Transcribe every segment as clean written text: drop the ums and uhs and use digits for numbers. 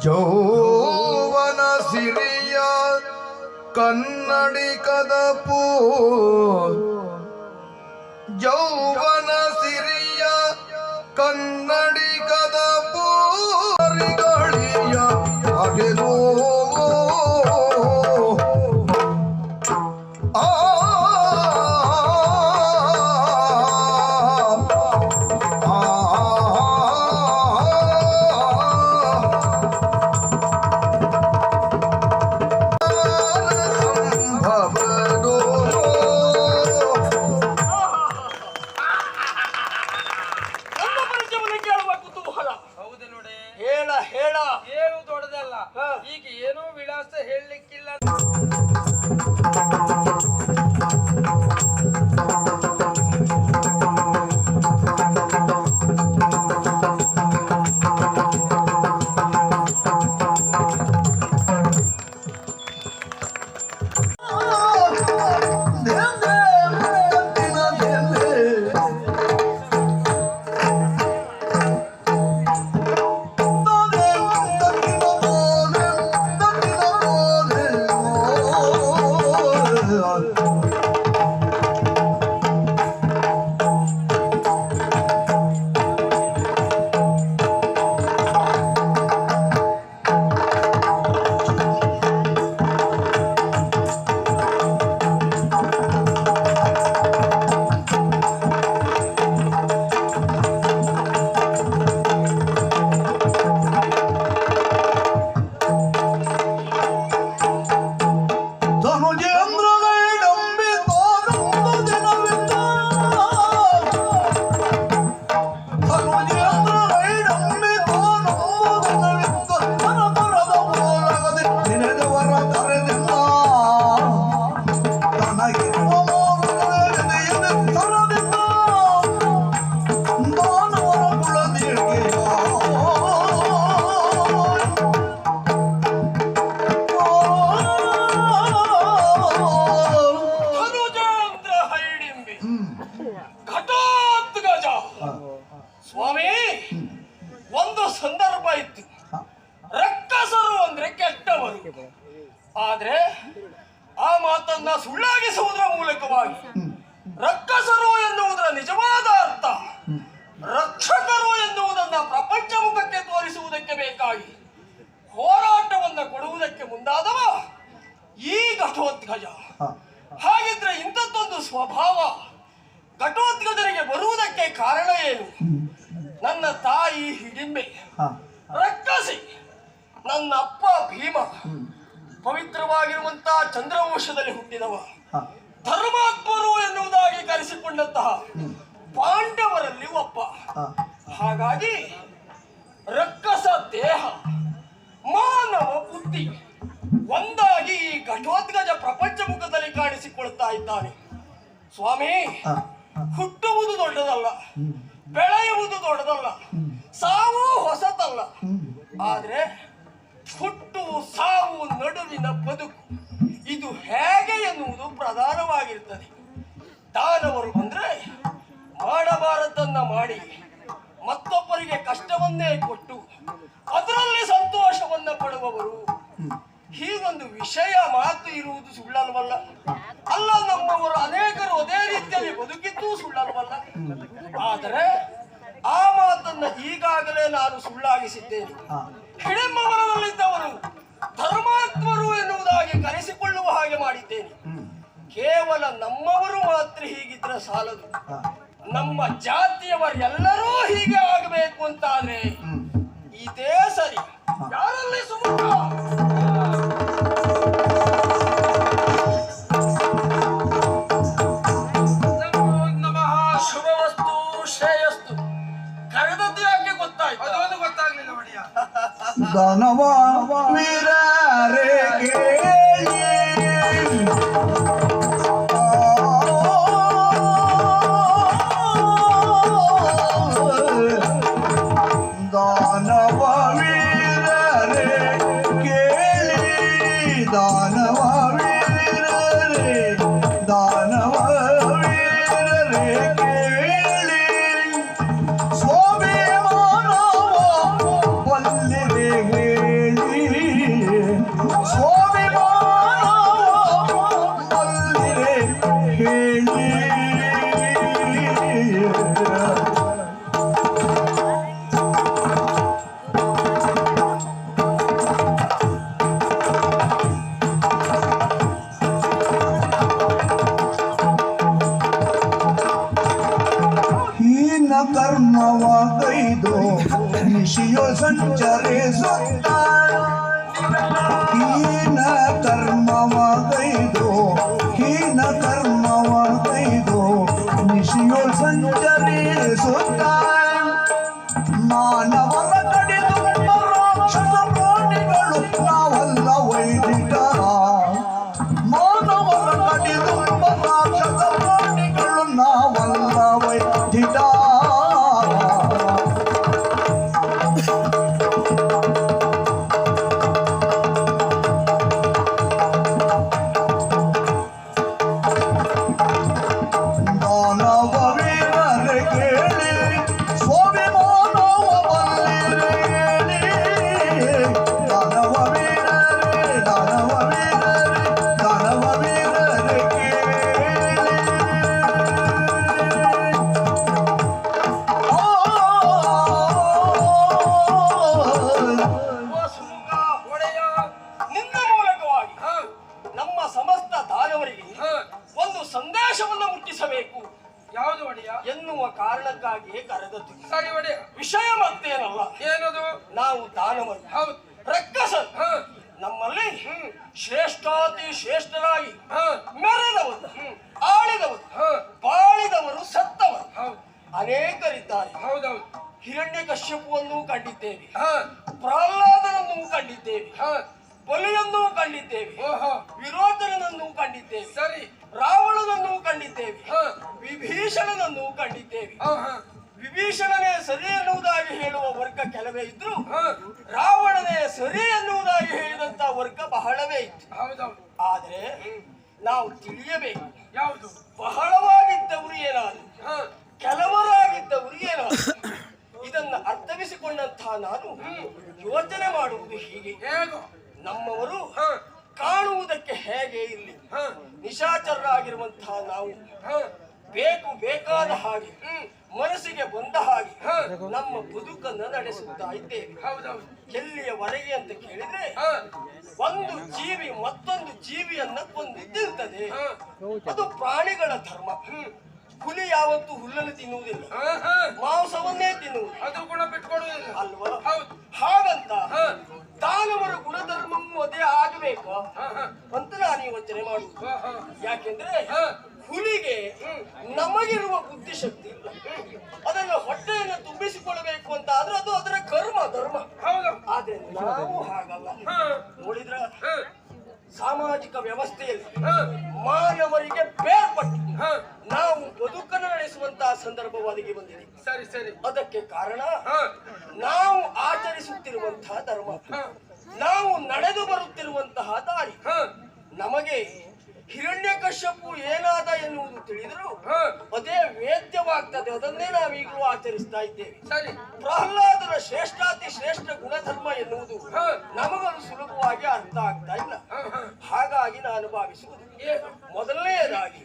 ಜೌವನ ಸಿರಿಯ ಕನ್ನಡಿಗದ ಪೂ ಜೌವನ ಸಿರಿಯ ಕನ್ನಡಿಗದ ಪೂರಿಗಳಿಯ ಅಗೆದೋ ಈಗ ಏನೋ ವಿಳಾಸ ಹೇಳಲಿಕ್ಕಿಲ್ಲ. ಸ್ವಾಮಿ, ಒಂದು ಸಂದರ್ಭ ಇತ್ತು. ರಕ್ಕಸರು ಅಂದ್ರೆ ಕೆಟ್ಟವರು, ಆದ್ರೆ ಆ ಮಾತನ್ನ ಸುಳ್ಳಾಗಿಸುವುದರ ಮೂಲಕವಾಗಿ ರಕ್ಕಸರು ಎನ್ನುವುದರ ನಿಜವಾದ ಅರ್ಥ ರಕ್ಷಕರು ಎನ್ನುವುದನ್ನ ಪ್ರಪಂಚ ಮುಖಕ್ಕೆ ತೋರಿಸುವುದಕ್ಕೆ ಬೇಕಾಗಿ ಹೋರಾಟವನ್ನ ಕೊಡುವುದಕ್ಕೆ ಮುಂದಾದವ ಈ ಘಟೋತ್ಕಜ. ಹಾಗಿದ್ರೆ ಇಂಥದ್ದೊಂದು ಸ್ವಭಾವ ಘಟೋತ್ಕಜನಿಗೆ ಬರುವುದಕ್ಕೆ ಕಾರಣ ಏನು? ನನ್ನ ತಾಯಿ ಹಿಡಿಂಬೆ ರಕ್ಕಸಿ, ನನ್ನ ಅಪ್ಪ ಭೀಮ ಪವಿತ್ರವಾಗಿರುವಂತಹ ಚಂದ್ರವಂಶದಲ್ಲಿ ಹುಟ್ಟಿದವ, ಧರ್ಮಾತ್ಮರು ಎನ್ನುವುದಾಗಿ ಕರೆಸಿಕೊಂಡಂತಹ ಪಾಂಡವರಲ್ಲಿ ಒಬ್ಬ. ಹಾಗಾಗಿ ರಕ್ಕಸ ದೇಹ ಮಾನವ ಬುದ್ಧಿ ಒಂದಾಗಿ ಈ ಘಟೋತ್ಕಜ ಪ್ರಪಂಚ ಮುಖದಲ್ಲಿ ಕಾಣಿಸಿಕೊಳ್ತಾ ಇದ್ದಾನೆ. ಸ್ವಾಮಿ, ಹುಟ್ಟುವುದು ದೊಡ್ಡದಲ್ಲ, ಬೆಳೆಯುವುದು ದೊಡ್ಡದಲ್ಲ, ಸಾವು ಹೊಸತಲ್ಲ. ಆದ್ರೆ ಹುಟ್ಟು ಸಾವು ನಡುವಿನ ಬದುಕು ಇದು ಹೇಗೆ ಎನ್ನುವುದು ಪ್ರಧಾನವಾಗಿರ್ತದೆ. ದಾನವರು ಬಂದ್ರೆ ಮಾಡಬಾರದನ್ನ ಮಾಡಿ ಮತ್ತೊಬ್ಬರಿಗೆ ಕಷ್ಟವನ್ನೇ ಕೊಟ್ಟು ಅದರಲ್ಲಿ ಸಂತೋಷವನ್ನ ಪಡುವವರು. ಹೀಗೊಂದು ವಿಷಯ ಮಾತು ಇರುವುದು ಸುಳ್ಳಲ್ವಲ್ಲ? ಅಲ್ಲ, ನಮ್ಮವರು ಅನೇಕರು ಅದೇ ರೀತಿಯಲ್ಲಿ ಬದುಕಿದ್ದು ಸುಳ್ಳಲ್ವಲ್ಲ? ಆದರೆ ಆ ಮಾತನ್ನ ಈಗಾಗಲೇ ನಾನು ಸುಳ್ಳಾಗಿಸಿದ್ದೇನೆ. ಹಿಡಿಂಬವರದಲ್ಲಿದ್ದವರು ಧರ್ಮಾತ್ಮರು ಎನ್ನುವುದಾಗಿ ಕರೆಸಿಕೊಳ್ಳುವ ಹಾಗೆ ಮಾಡಿದ್ದೇನೆ. ಕೇವಲ ನಮ್ಮವರು ಮಾತ್ರ ಹೀಗಿದ್ರೆ ಸಾಲದು, ನಮ್ಮ ಜಾತಿಯವರೆಲ್ಲರೂ ಹೀಗೆ ಆಗಬೇಕು ಅಂತಾದ್ರೆ ಇದೇ ಸರಿ. ಯಾರಲ್ಲಿ ಸುಮುಖ ಶುಭವಸ್ತು ಶ್ರೇಯಸ್ತು ಕರೆದದ್ದು ಯಾಕೆ ಗೊತ್ತಾಯ್ತು? ಅದೊಂದು ಗೊತ್ತಾಗ್ಲಿಲ್ಲ ಮಡಿಯ. ದಾನವ ವೀರರೇ ಕೇಳಿ ದಾನವ ವೀರರೇ ಕೇಳಿ ದಾನವ ವೀರರೇ ದಾನವ ವೀರರೇ ಕೇಳಿ ಸ್ವಾಮಿ ಮಾನವ ಬಲ್ಲಿರೆ ಹೇಳಿ ನಿಶಿಯೋ ಸಂಚರಿಸುತ್ತ ಹೀನ ಕರ್ಮವಗೈದು ಹೀನ ಕರ್ಮವಗೈದು ನಿಶಿಯೋ ಸಂಚರಿಸುತ್ತ ಮಾನವರ ಕಡಿದು ರಾಕ್ಷಸ ಪ್ರಾಣಿಗಳು ನಾವಲ್ಲ ವೈದಿಕರ ಮಾನವರ ಕಡಿದು ರಾಕ್ಷಸ ಪ್ರಾಣಿಗಳು ನಾವಲ್ಲ ವೈದಿಕರ ಎನ್ನುವ ಕಾರಣಕ್ಕಾಗಿಯೇ ಕರೆದದ್ದು. ಸರಿ ಒಡೆಯ, ವಿಷಯ ಮತ್ತೇನಲ್ಲ. ಏನದು? ನಾವು ದಾನವರು, ಹೌದು, ರಕ್ಕಸರು. ನಮ್ಮಲ್ಲಿ ಶ್ರೇಷ್ಠಾತಿ ಶ್ರೇಷ್ಠರಾಗಿ ಮೆರೆದವರು, ಆಳಿದವರು, ಬಾಳಿದವರು, ಸತ್ತವರು ಅನೇಕರಿದ್ದಾರೆ. ಹೌದೌದು. ಹಿರಣ್ಯಕಶ್ಯಪುವನ್ನು ಕಂಡಿದ್ದೇವೆ, ಪ್ರಹ್ಲಾದನನ್ನು ಕಂಡಿದ್ದೇವೆ, ಬಲಿಯನ್ನು ಕಂಡಿದ್ದೇವೆ, ವಿರೋಚನನನ್ನು ಕಂಡಿದ್ದೇವೆ, ಸರಿ, ರಾವಣನನ್ನು ಕಂಡಿದ್ದೇವೆ, ವಿಭೀಷಣನನ್ನು ಕಂಡಿದ್ದೇವೆ. ವಿಭೀಷಣನೇ ಸರಿ ಎನ್ನುವುದಾಗಿ ಹೇಳುವ ವರ್ಗ ಕೆಲವೇ ಇದ್ರು, ರಾವಣನೇ ಸರಿ ಎನ್ನುವುದಾಗಿ ಹೇಳಿದಂತ ವರ್ಗ ಬಹಳವೇ ಇತ್ತು. ಹೌದೌದು. ಆದ್ರೆ ನಾವು ತಿಳಿಯಬೇಕು, ಯಾವುದು ಬಹಳವಾಗಿದ್ದವರು ಏನಾದ್ರು, ಕೆಲವರಾಗಿದ್ದವರು ಏನಾದ್ರು. ಇದನ್ನ ಅರ್ಥವಿಸಿಕೊಂಡಂತಹ ನಾನು ಯೋಚನೆ ಮಾಡುವುದು ಹೀಗೆ. ನಮ್ಮವರು ಕಾಣುವುದಕ್ಕೆ ಹೇಗೆ ಇಲ್ಲಿ ನಿಶಾಚರರಾಗಿರುವಂತಹ ನಾವು ಬೇಕಾದ ಹಾಗೆ ಮನಸ್ಸಿಗೆ ಬಂದ ಹಾಗೆ ನಮ್ಮ ಬದುಕನ್ನು ನಡೆಸುತ್ತಾ ಇದ್ದೇವೆ. ಎಲ್ಲಿಯವರೆಗೆ ಅಂತ ಕೇಳಿದ್ರೆ, ಒಂದು ಜೀವಿ ಮತ್ತೊಂದು ಜೀವಿಯನ್ನ ಕೊಂದು ತಿಂತದೆ, ಅದು ಪ್ರಾಣಿಗಳ ಧರ್ಮ. ಹುಲಿ ಯಾವತ್ತು ಹುಲ್ಲನ್ನು ತಿನ್ನುವುದಿಲ್ಲ, ಮಾಂಸವನ್ನೇ ತಿನ್ನುವುದು, ಅದು ಗುಣ ಬಿಟ್ಕೊಡುವುದಿಲ್ಲ ಅಲ್ವಾ? ಹಾಗಂತ ದಾನವರ ಗುಣಧರ್ಮವೂ ಅದೇ ಆಗಬೇಕು ಅಂತ ನಾನು ಯೋಚನೆ ಮಾಡುವುದು. ಯಾಕೆಂದ್ರೆ ಹುಲಿಗೆ ನಮಗಿರುವ ಬುದ್ಧಿಶಕ್ತಿ ಇಲ್ಲ, ಅದನ್ನು ಹೊಟ್ಟೆಯನ್ನು ತುಂಬಿಸಿಕೊಳ್ಳಬೇಕು ಅಂತ ಆದ್ರೆ ಅದು ಅದರ ಕರ್ಮ ಧರ್ಮ. ಆದ್ರೆ ನಾವು ಹಾಗಲ್ಲ. ನೋಡಿದ್ರ ಸಾಮಾಜಿಕ ವ್ಯವಸ್ಥೆಯಲ್ಲಿ ಮಾನವರಿಗೆ ಬೇರ್ಪಟ್ಟು ನಾವು ಬದುಕನ್ನು ನಡೆಸುವಂತಹ ಸಂದರ್ಭ ಒದಗಿ ಬಂದಿದೆ. ಸರಿ ಸರಿ. ಅದಕ್ಕೆ ಕಾರಣ ನಾವು ಆಚರಿಸುತ್ತಿರುವಂತಹ ಧರ್ಮ, ನಾವು ನಡೆದು ಬರುತ್ತಿರುವಂತಹ ದಾರಿ. ನಮಗೆ ಹಿರಣ್ಯಕಶ್ಯಪು ಏನಾದ ಎನ್ನುವುದು ತಿಳಿದರೂ ಅದೇ ವೇದ್ಯವಾಗ್ತದೆ, ಅದನ್ನೇ ನಾವೀಗಲೂ ಆಚರಿಸ್ತಾ ಇದ್ದೇವೆ. ಸರಿ. ಪ್ರಹ್ಲಾದನ ಶ್ರೇಷ್ಠಾತಿ ಶ್ರೇಷ್ಠ ಗುಣಧರ್ಮ ಎನ್ನುವುದು ನಮಗದು ಸುಲಭವಾಗಿ ಅರ್ಥ ಆಗ್ತಾ ಇಲ್ಲ. ಹಾಗಾಗಿ ನಾನು ಭಾವಿಸುವುದು, ಮೊದಲನೆಯದಾಗಿ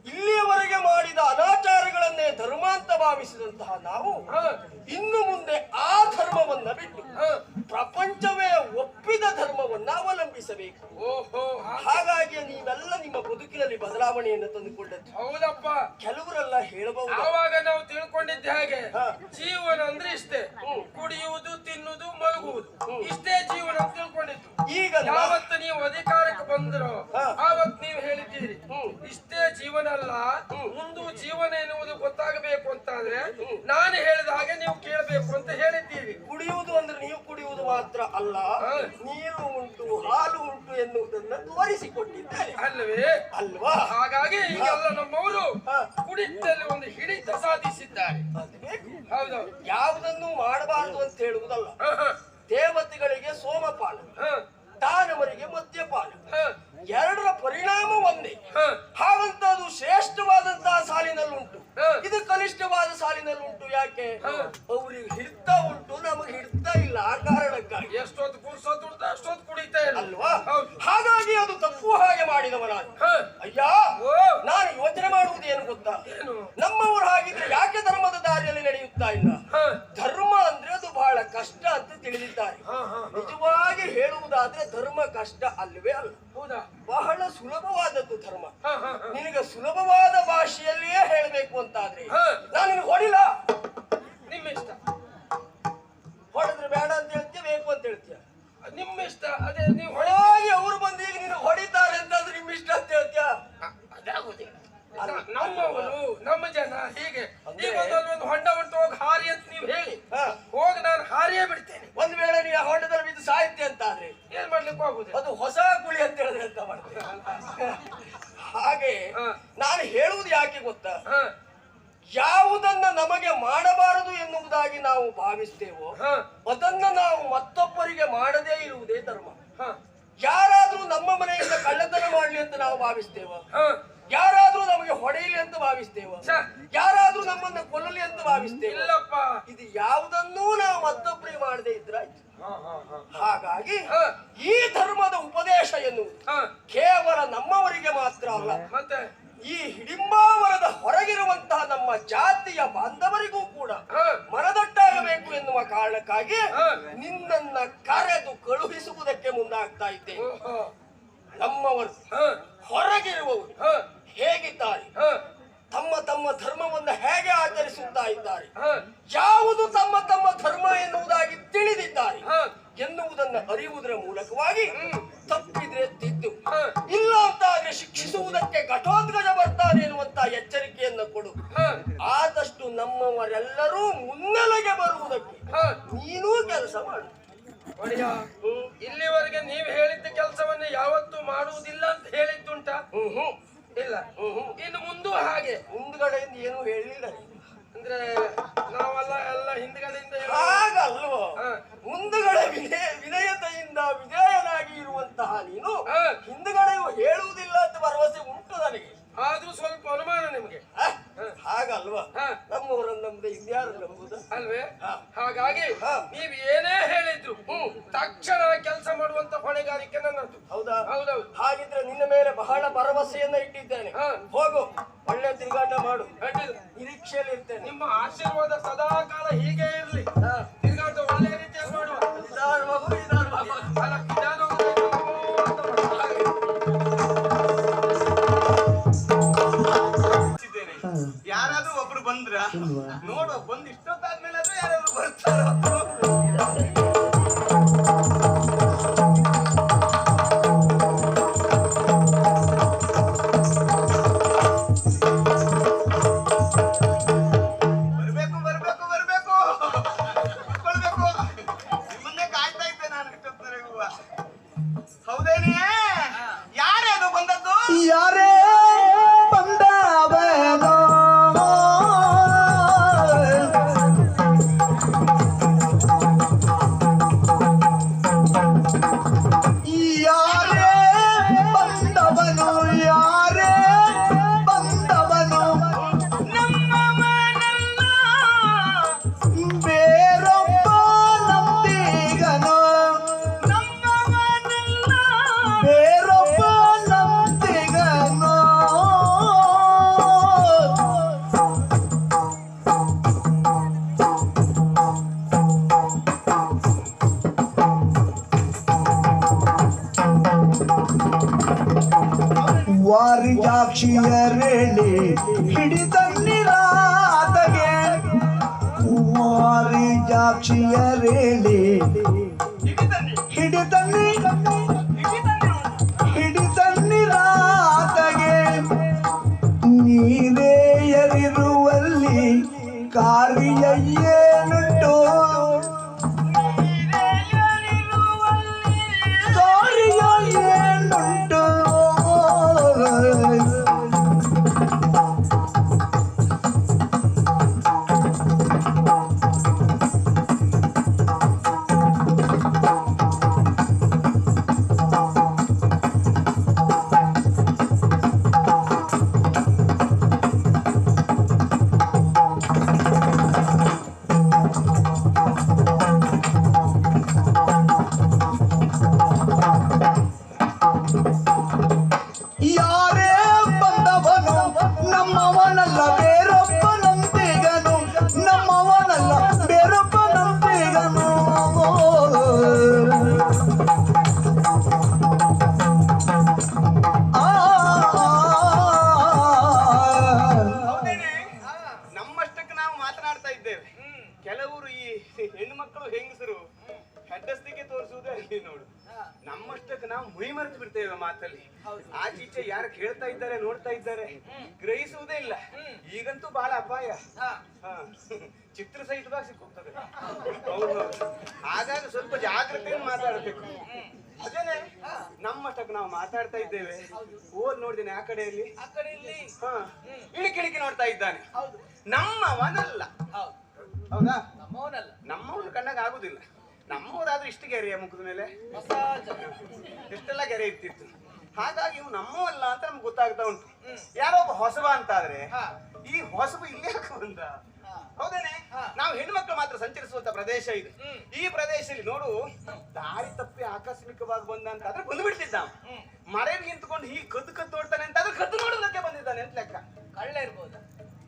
ಇಲ್ಲಿಯವರೆಗೆ ಮಾಡಿದ ಅನಾಚಾರಗಳನ್ನೇ ಧರ್ಮ ಅಂತ ಭಾವಿಸಿದಂತಹ ನಾವು ಇನ್ನು ಮುಂದೆ ಆ ಧರ್ಮವನ್ನ ಬಿಟ್ಟು ಪ್ರಪಂಚವೇ ಒಪ್ಪಿದ ಧರ್ಮವನ್ನ ಅವಲಂಬಿಸಬೇಕು. ಹಾಗಾಗಿ ನೀವೆಲ್ಲ ನಿಮ್ಮ ಬದುಕಿನಲ್ಲಿ ಬದಲಾವಣೆಯನ್ನು ತಂದುಕೊಂಡದ್ದು. ಹೌದಪ್ಪ. ಕೆಲವರೆಲ್ಲ ಹೇಳಬಹುದು, ಆವಾಗ ನಾವು ತಿಳ್ಕೊಂಡಿದ್ದೆ ಹಾಗೆ ಜೀವನ ಅಂದ್ರೆ ಇಷ್ಟೇ, ಕುಡಿಯುವುದು, ತಿನ್ನುವುದು, ಮಲಗುವುದು, ಇಷ್ಟೇ ಜೀವನ ಅಂತ ತಿಳ್ಕೊಂಡಿದ್ದು. ಈಗ ಯಾವತ್ತು ನೀವು ಅಧಿಕಾರಕ್ಕೆ ಬಂದ್ರು ಆವತ್ತು ನೀವು ಹೇಳಿದ್ದೀರಿ ಇಷ್ಟೇ ಜೀವನ ಅಲ್ಲ, ಮುಂದೆ ಜೀವನ ಎನ್ನುವುದು ಗೊತ್ತಾಗಬೇಕು ಅಂತ ಅಂದ್ರೆ ನಾನು ಹೇಳಿದ ಹಾಗೆ ನೀವು ಕೇಳಬೇಕು ಅಂತ ಹೇಳಿದ್ದೀರಿ. ಕುಡಿಯುವುದು ಅಂದ್ರೆ ನೀವು ಕುಡಿಯುವುದು ಮಾತ್ರ ಅಲ್ಲ, ನೀರು ಉಂಟು, ಹಾಲು ಉಂಟು ಎನ್ನುವುದನ್ನ ತೋರಿಸಿಕೊಟ್ಟಿದ್ದಾರೆ ಅಲ್ಲವೇ? ಅಲ್ವಾ? ಹಾಗಾಗಿ ಈಗೆಲ್ಲ ನಮ್ಮವರು ಕುಡಿತದಲ್ಲಿ ಒಂದು ಹಿಡಿತ ಸಾಧಿಸಿದ್ದಾರೆ. ಹೌದು. ಯಾವುದನ್ನು ಮಾಡಬಾರದು ಅಂತ ಹೇಳುವುದಲ್ಲ. ದೇವತೆಗಳಿಗೆ ಸೋಮಪಾನ, ದಾನವರಿಗೆ ಮದ್ಯಪಾನ, ಎರಡರ ಪರಿಣಾಮ ಒಂದೇ. ಹಾಗಂತ ಅದು ಶ್ರೇಷ್ಠವಾದಂತಹ ಸಾಲಿನಲ್ಲುಂಟು, ಇದು ಕನಿಷ್ಠವಾದ ಸಾಲಿನಲ್ಲುಂಟು. ಯಾಕೆ? ಅವ್ರಿಗೆ ಹಿಡ್ತಾ ಉಂಟು, ನಮಗೆ ಹಿಡ್ತಾ ಇಲ್ಲ. ಆ ಕಾರಣಕ್ಕಾಗಿ ಎಷ್ಟೊತ್ತು ಪುರುಸೊತ್ತು ಉಂಟು ಅಷ್ಟೊತ್ತು ಕುಡಿತಾ ಇಲ್ಲ ಅಲ್ವಾ? ಹಾಗಾಗಿ ಅದು ತಪ್ಪು ಹಾಗೆ ಮಾಡಿದವ ನಾನು. ಅಯ್ಯ, ನಾನು ಯೋಚನೆ ಮಾಡುವುದು ಏನು ಗೊತ್ತಾ? ನಮ್ಮವರು ಹಾಗಿದ್ರೆ ಯಾಕೆ ಧರ್ಮದ ದಾರಿಯಲ್ಲಿ ನಡೆಯುತ್ತಾ ಇಲ್ಲ? ಧರ್ಮ ಅಂದ್ರೆ ಅದು ಬಹಳ ಕಷ್ಟ ಅಂತ ತಿಳಿದಿದ್ದಾರೆ. ನಿಜವಾಗಿ ಹೇಳುವುದಾದ್ರೆ ಧರ್ಮ ಕಷ್ಟ ಅಲ್ವೇ ಅಲ್ಲ, ಬಹಳ ಸುಲಭವಾದದ್ದು ಧರ್ಮ. ನಿನಗೆ ಸುಲಭವಾದ ಭಾಷೆಯಲ್ಲಿಯೇ ಹೇಳಬೇಕು ಅಂತಾದ್ರೆ ನಾನು ಹೊಡಿಲ್ಲ, ನಿಮ್ಮ ಇಷ್ಟ. ಹಾಗೆ ಬಿಡ್ತೇನೆ. ಒಂದ್ ವೇಳೆ ನೀ ಆ ಹೊಂಡದಲ್ಲಿ ಬಿದ್ದು ಸಾಹಿತ್ಯ ಅಂತ ಆದ್ರೆ ಏನ್ ಮಾಡ್ಲಿಕ್ಕೆ ಹೋಗುದು? ಅದು ಹೊಸ ಕುಳಿ ಅಂತ ಹೇಳಿದ್ರೆ ಅಂತ ಮಾಡ್ತೇನೆ. ಹಾಗೆ ನಾನು ಹೇಳುವುದು ಯಾಕೆ ಗೊತ್ತಾ, ಯಾವುದನ್ನ ನಮಗೆ ಮಾಡಬಾರದು ಎನ್ನುವುದಾಗಿ ನಾವು ಭಾವಿಸ್ತೇವೋ ಅದನ್ನ ನಾವು ಮತ್ತೊಬ್ಬರಿಗೆ ಮಾಡದೇ ಇರುವುದೇ ಧರ್ಮ. ಯಾರಾದ್ರೂ ನಮ್ಮ ಮನೆಯಿಂದ ಕಳ್ಳತನ ಮಾಡ್ಲಿ ಅಂತ ನಾವು ಭಾವಿಸ್ತೇವ, ಯಾರಾದ್ರೂ ನಮಗೆ ಹೊಡೆಯಲಿ ಅಂತ ಭಾವಿಸ್ತೇವ, ಯಾರಾದ್ರೂ ನಮ್ಮನ್ನ ಕೊಲ್ಲಲಿ ಅಂತ ಭಾವಿಸ್ತೇವೆ. ಇಲ್ಲಪ್ಪ, ಇದು ಯಾವುದನ್ನೂ ನಾವು ಮತ್ತೊಬ್ಬರಿಗೆ ಮಾಡದೇ ಇದ್ರಾಯ್ತು. ಹಾಗಾಗಿ ಈ ಧರ್ಮದ ಉಪದೇಶ ಎನ್ನುವುದು ಕೇವಲ ನಮ್ಮವರಿಗೆ ಮಾತ್ರ ಅಲ್ಲ, ಮತ್ತೆ ಈ ಹಿಡಿಂಬಾವರದ ಹೊರಗಿರುವಂತಹ ನಮ್ಮ ಜಾತಿಯ ಬಾಂಧವರಿಗೂ ಕೂಡ ಮನದಟ್ಟಾಗಬೇಕು ಎನ್ನುವ ಕಾರಣಕ್ಕಾಗಿ ನಿನ್ನನ್ನ ಕರೆದು ಕಳುಹಿಸುವುದಕ್ಕೆ ಮುಂದಾಗ್ತಾ ಇದ್ದೇನೆ. ನಮ್ಮವರು ಹೊರಗಿರುವವರು ಹೇಗಿದ್ದಾರೆ, ತಮ್ಮ ತಮ್ಮ ಧರ್ಮವನ್ನು ಹೇಗೆ ಆಚರಿಸುತ್ತಾ ಇದ್ದಾರೆ, ಯಾವುದು ತಮ್ಮ ತಮ್ಮ ಧರ್ಮ ಎನ್ನುವುದಾಗಿ ತಿಳಿದಿದ್ದಾರೆ ಎನ್ನುವುದನ್ನು ಅರಿಯುವುದರ ಮೂಲಕವಾಗಿ ತಪ್ಪಿದ್ರೆ ತಿದ್ದು, ಇಲ್ಲ ಅಂತ ಆದ್ರೆ ಶಿಕ್ಷಿಸುವುದಕ್ಕೆ ಘಟೋತ್ಕಜ ಬರ್ತಾನೆ ಎನ್ನುವಂತ ಎಚ್ಚರಿಕೆಯನ್ನು ಕೊಡು. ಆದಷ್ಟು ನಮ್ಮವರೆಲ್ಲರೂ ಮುನ್ನೆಲೆಗೆ ಬರುವುದಕ್ಕೆ ನೀನೂ ಕೆಲಸ ಮಾಡು. ಒಡೆಯ, ಇಲ್ಲಿವರೆಗೆ ನೀವು ಹೇಳಿದ್ದ ಕೆಲಸವನ್ನು ಯಾವತ್ತೂ ಮಾಡುವುದಿಲ್ಲ ಅಂತ ಹೇಳಿದ್ದುಂಟ? ಇಲ್ಲ. ಇನ್ನು ಮುಂದೂ ಹಾಗೆ ಮುಂದ್ಗಡೆಯಿಂದ ಏನು ಹೇಳಿಲ್ಲ ಅಂದ್ರೆ ನಾವೆಲ್ಲ ಎಲ್ಲ ಹಿಂದ್ಗಡೆಯಿಂದ ಹಾಗಲ್ವೋ, ಮುಂದುಗಡೆ ವಿನಯತೆಯಿಂದ ವಿಧೇಯನಾಗಿ ಇರುವಂತಹ ನೀನು ಹಿಂದುಗಡೆಯೂ ಹೇಳುವುದಿಲ್ಲ ಅಂತ ಭರವಸೆ ಉಂಟು ನನಗೆ. ಆದ್ರೂ ಸ್ವಲ್ಪ ಅನುಮಾನ ನಿಮ್ಗೆ. ಹಾಗಲ್ವಾ, ನಮ್ಮವರನ್ನು ನಮ್ದು ಇನ್ಯಾರು ನಂಬುದು ಅಲ್ವೇ? ಹಾಗಾಗಿ ನೀವ್ ಏನೇ ಹೇಳಿದ್ರು ತಕ್ಷಣ ಕೆಲಸ ಮಾಡುವಂತ ಹೊಣೆಗಾರಿಕೆ ನನ್ನದು. ಹೌದಾ? ಹೌದೌದು. ಹಾಗಿದ್ರೆ ನಿನ್ನ ಮೇಲೆ ಬಹಳ ಭರವಸೆಯನ್ನ ಇಟ್ಟಿದ್ದೇನೆ. ಹೋಗು, ಒಳ್ಳೆ ತಿರುಗಾಟ ಮಾಡು, ನಿರೀಕ್ಷೆಯಲ್ಲಿ ಇರ್ತೇನೆ. ನಿಮ್ಮ ಆಶೀರ್ವಾದ ಸದಾ ಕಾಲ ಹೀಗೆ ಇರ್ಲಿ. ತಿರುಗಾಟ ಒಳ್ಳೆ ರೀತಿಯಲ್ಲಿ ಮಾಡುವ. ಅಲ್ಲ, ಯಾರಾದ್ರೂ ಒಬ್ರು ಬಂದ್ರ ನೋಡುವ, ಬಂದ್ ಇಷ್ಟೊತ್ತಾದ್ಮೇಲೆ ಯಾರಾದ್ರೂ ಬರ್ತಾರ. ಬರ್ಬೇಕು ಬರ್ಬೇಕು ಬರ್ಬೇಕು ಕುತ್ಕೊಳ್ಬೇಕು. ನಿಮ್ಮನ್ನೇ ಕಾಯ್ತಾ ಇದ್ದೆ ನಾನು ಇಷ್ಟೊತ್ತವರೆಗೂ. ಹೌದೇನೇ? ಯಾರೇ ಅದು ಬಂದದ್ದು? ಯಾರೇ ಬಂದವನೋ ಯಾರೇ ಬಂದವನು, ಯಾರೇ ಬಂದವನು, ನಮ್ಮವನಲ್ಲ ಬೇರೊಬ್ಬ ನಂಬಿಗನು, ನಮ್ಮವನಲ್ಲ ಬೇರೊಬ್ಬ ನಂಬಿಗನು. ವಾರಿಜಾಕ್ಷಿಯರೇಳಿ ಹಿಡಿದನ್ನಿರಾತಗೆ, ವಾರಿಜಾಕ್ಷಿಯರೇಳಿ ಹಿಡಿದನ್ನಿರಾತಗೆ, ನೀರೇಯರಿರುವಲ್ಲಿ ಕಾರ್ಯ ಏನುಂಟು, ಕಾರ್ಯ ಏನುಂಟು. ಯಾರೇ ಬಂದವನು, ನಮ್ಮವನಲ್ಲ ಬೇರೊಬ್ಬ ನಂಬಿಗನು, ನಮ್ಮವನಲ್ಲ ಬೇರೊಬ್ಬ ನಂಬಿಗನು. ಹೌದೇನೆ? ನಮ್ಮಷ್ಟಕ್ಕೆ ನಾವು ಮಾತನಾಡ್ತಾ ಇದ್ದೇವೆ. ಕೆಲವರು ಈ ಹೆಣ್ಣು ಮಕ್ಕಳು ಹೆಂಗಸರು ಹೆಡ್ಡಸ್ತಿಗೆ ತೋರಿಸುವುದೇ ಅಲ್ಲಿ ನೋಡು. ನಮ್ಮಷ್ಟಕ್ಕೆ ನಾವು ಮೈ ಮರೆತು ಬಿಡ್ತೇವೆ ಮಾತಲ್ಲಿ. ಆಚೀಚೆ ಯಾರು ಕೇಳ್ತಾ ಇದ್ದಾರೆ ನೋಡ್ತಾ ಇದ್ದಾರೆ ಗ್ರಹಿಸುವುದೇ ಇಲ್ಲ. ಈಗಂತೂ ಬಹಳ ಅಪಾಯ. ಚಿತ್ರ ಸಹಿತವಾಗಿ ಸಿಕ್ಕೋಗ್ತದೆ. ಹಾಗಾಗಿ ಸ್ವಲ್ಪ ಜಾಗ್ರತೆಯಿಂದ ಮಾತಾಡಬೇಕು. ಅದೇನೆ ನಮ್ಮಷ್ಟಕ್ಕೆ ನಾವು ಮಾತಾಡ್ತಾ ಇದ್ದೇವೆ. ಓದ್ ನೋಡಿದ್ದೇನೆ ಆ ಕಡೆಯಲ್ಲಿ ಇಳಿಕಿಳಿಕೆ ನೋಡ್ತಾ ಇದ್ದಾನೆ. ನಮ್ಮವನಲ್ಲ. ಹೌದಾ? ನಮ್ಮವನು ಕಣ್ಣಾಗ ಆಗುದಿಲ್ಲ. ನಮ್ಮವರಾದ್ರೂ ಇಷ್ಟು ಗೆರೆಯ ಮುಖದ ಮೇಲೆ ಎಷ್ಟೆಲ್ಲ ಗೆರೆ ಇರ್ತಿತ್ತು. ಹಾಗಾಗಿ ಇವು ನಮ್ಮವಲ್ಲ ಅಂತ ನಮ್ಗೆ ಗೊತ್ತಾಗ್ತಾ ಉಂಟು. ಯಾರೋ ಒಬ್ಬ ಹೊಸಬ ಅಂತ ಆದ್ರೆ ಈ ಹೊಸಬ ಇಲ್ಲೇ ಬಂದ. ಹೌದೇನೆ? ನಾವು ಹೆಣ್ಮಕ್ಳು ಮಾತ್ರ ಸಂಚರಿಸುವಂತ ಪ್ರದೇಶ ಇದು. ಈ ಪ್ರದೇಶದಲ್ಲಿ ನೋಡು, ದಾರಿ ತಪ್ಪಿ ಆಕಸ್ಮಿಕವಾಗಿ ಬಂದ ಅಂತ ಆದ್ರೆ ಬಂದು ಬಿಡ್ತಿದ್ದ. ಮರೆಯಲ್ಲಿ ನಿಂತ್ಕೊಂಡು ಹೀಗೆ ಕದ್ದು ಕದ್ದು ನೋಡ್ತಾನೆ ಅಂತ ಆದ್ರೆ ಕದ್ದು ನೋಡೋದಕ್ಕೆ ಬಂದಿದ್ದಾನೆ ಅಂತ ಲೆಕ್ಕ. ಕಳ್ಳ ಇರ್ಬೋದು.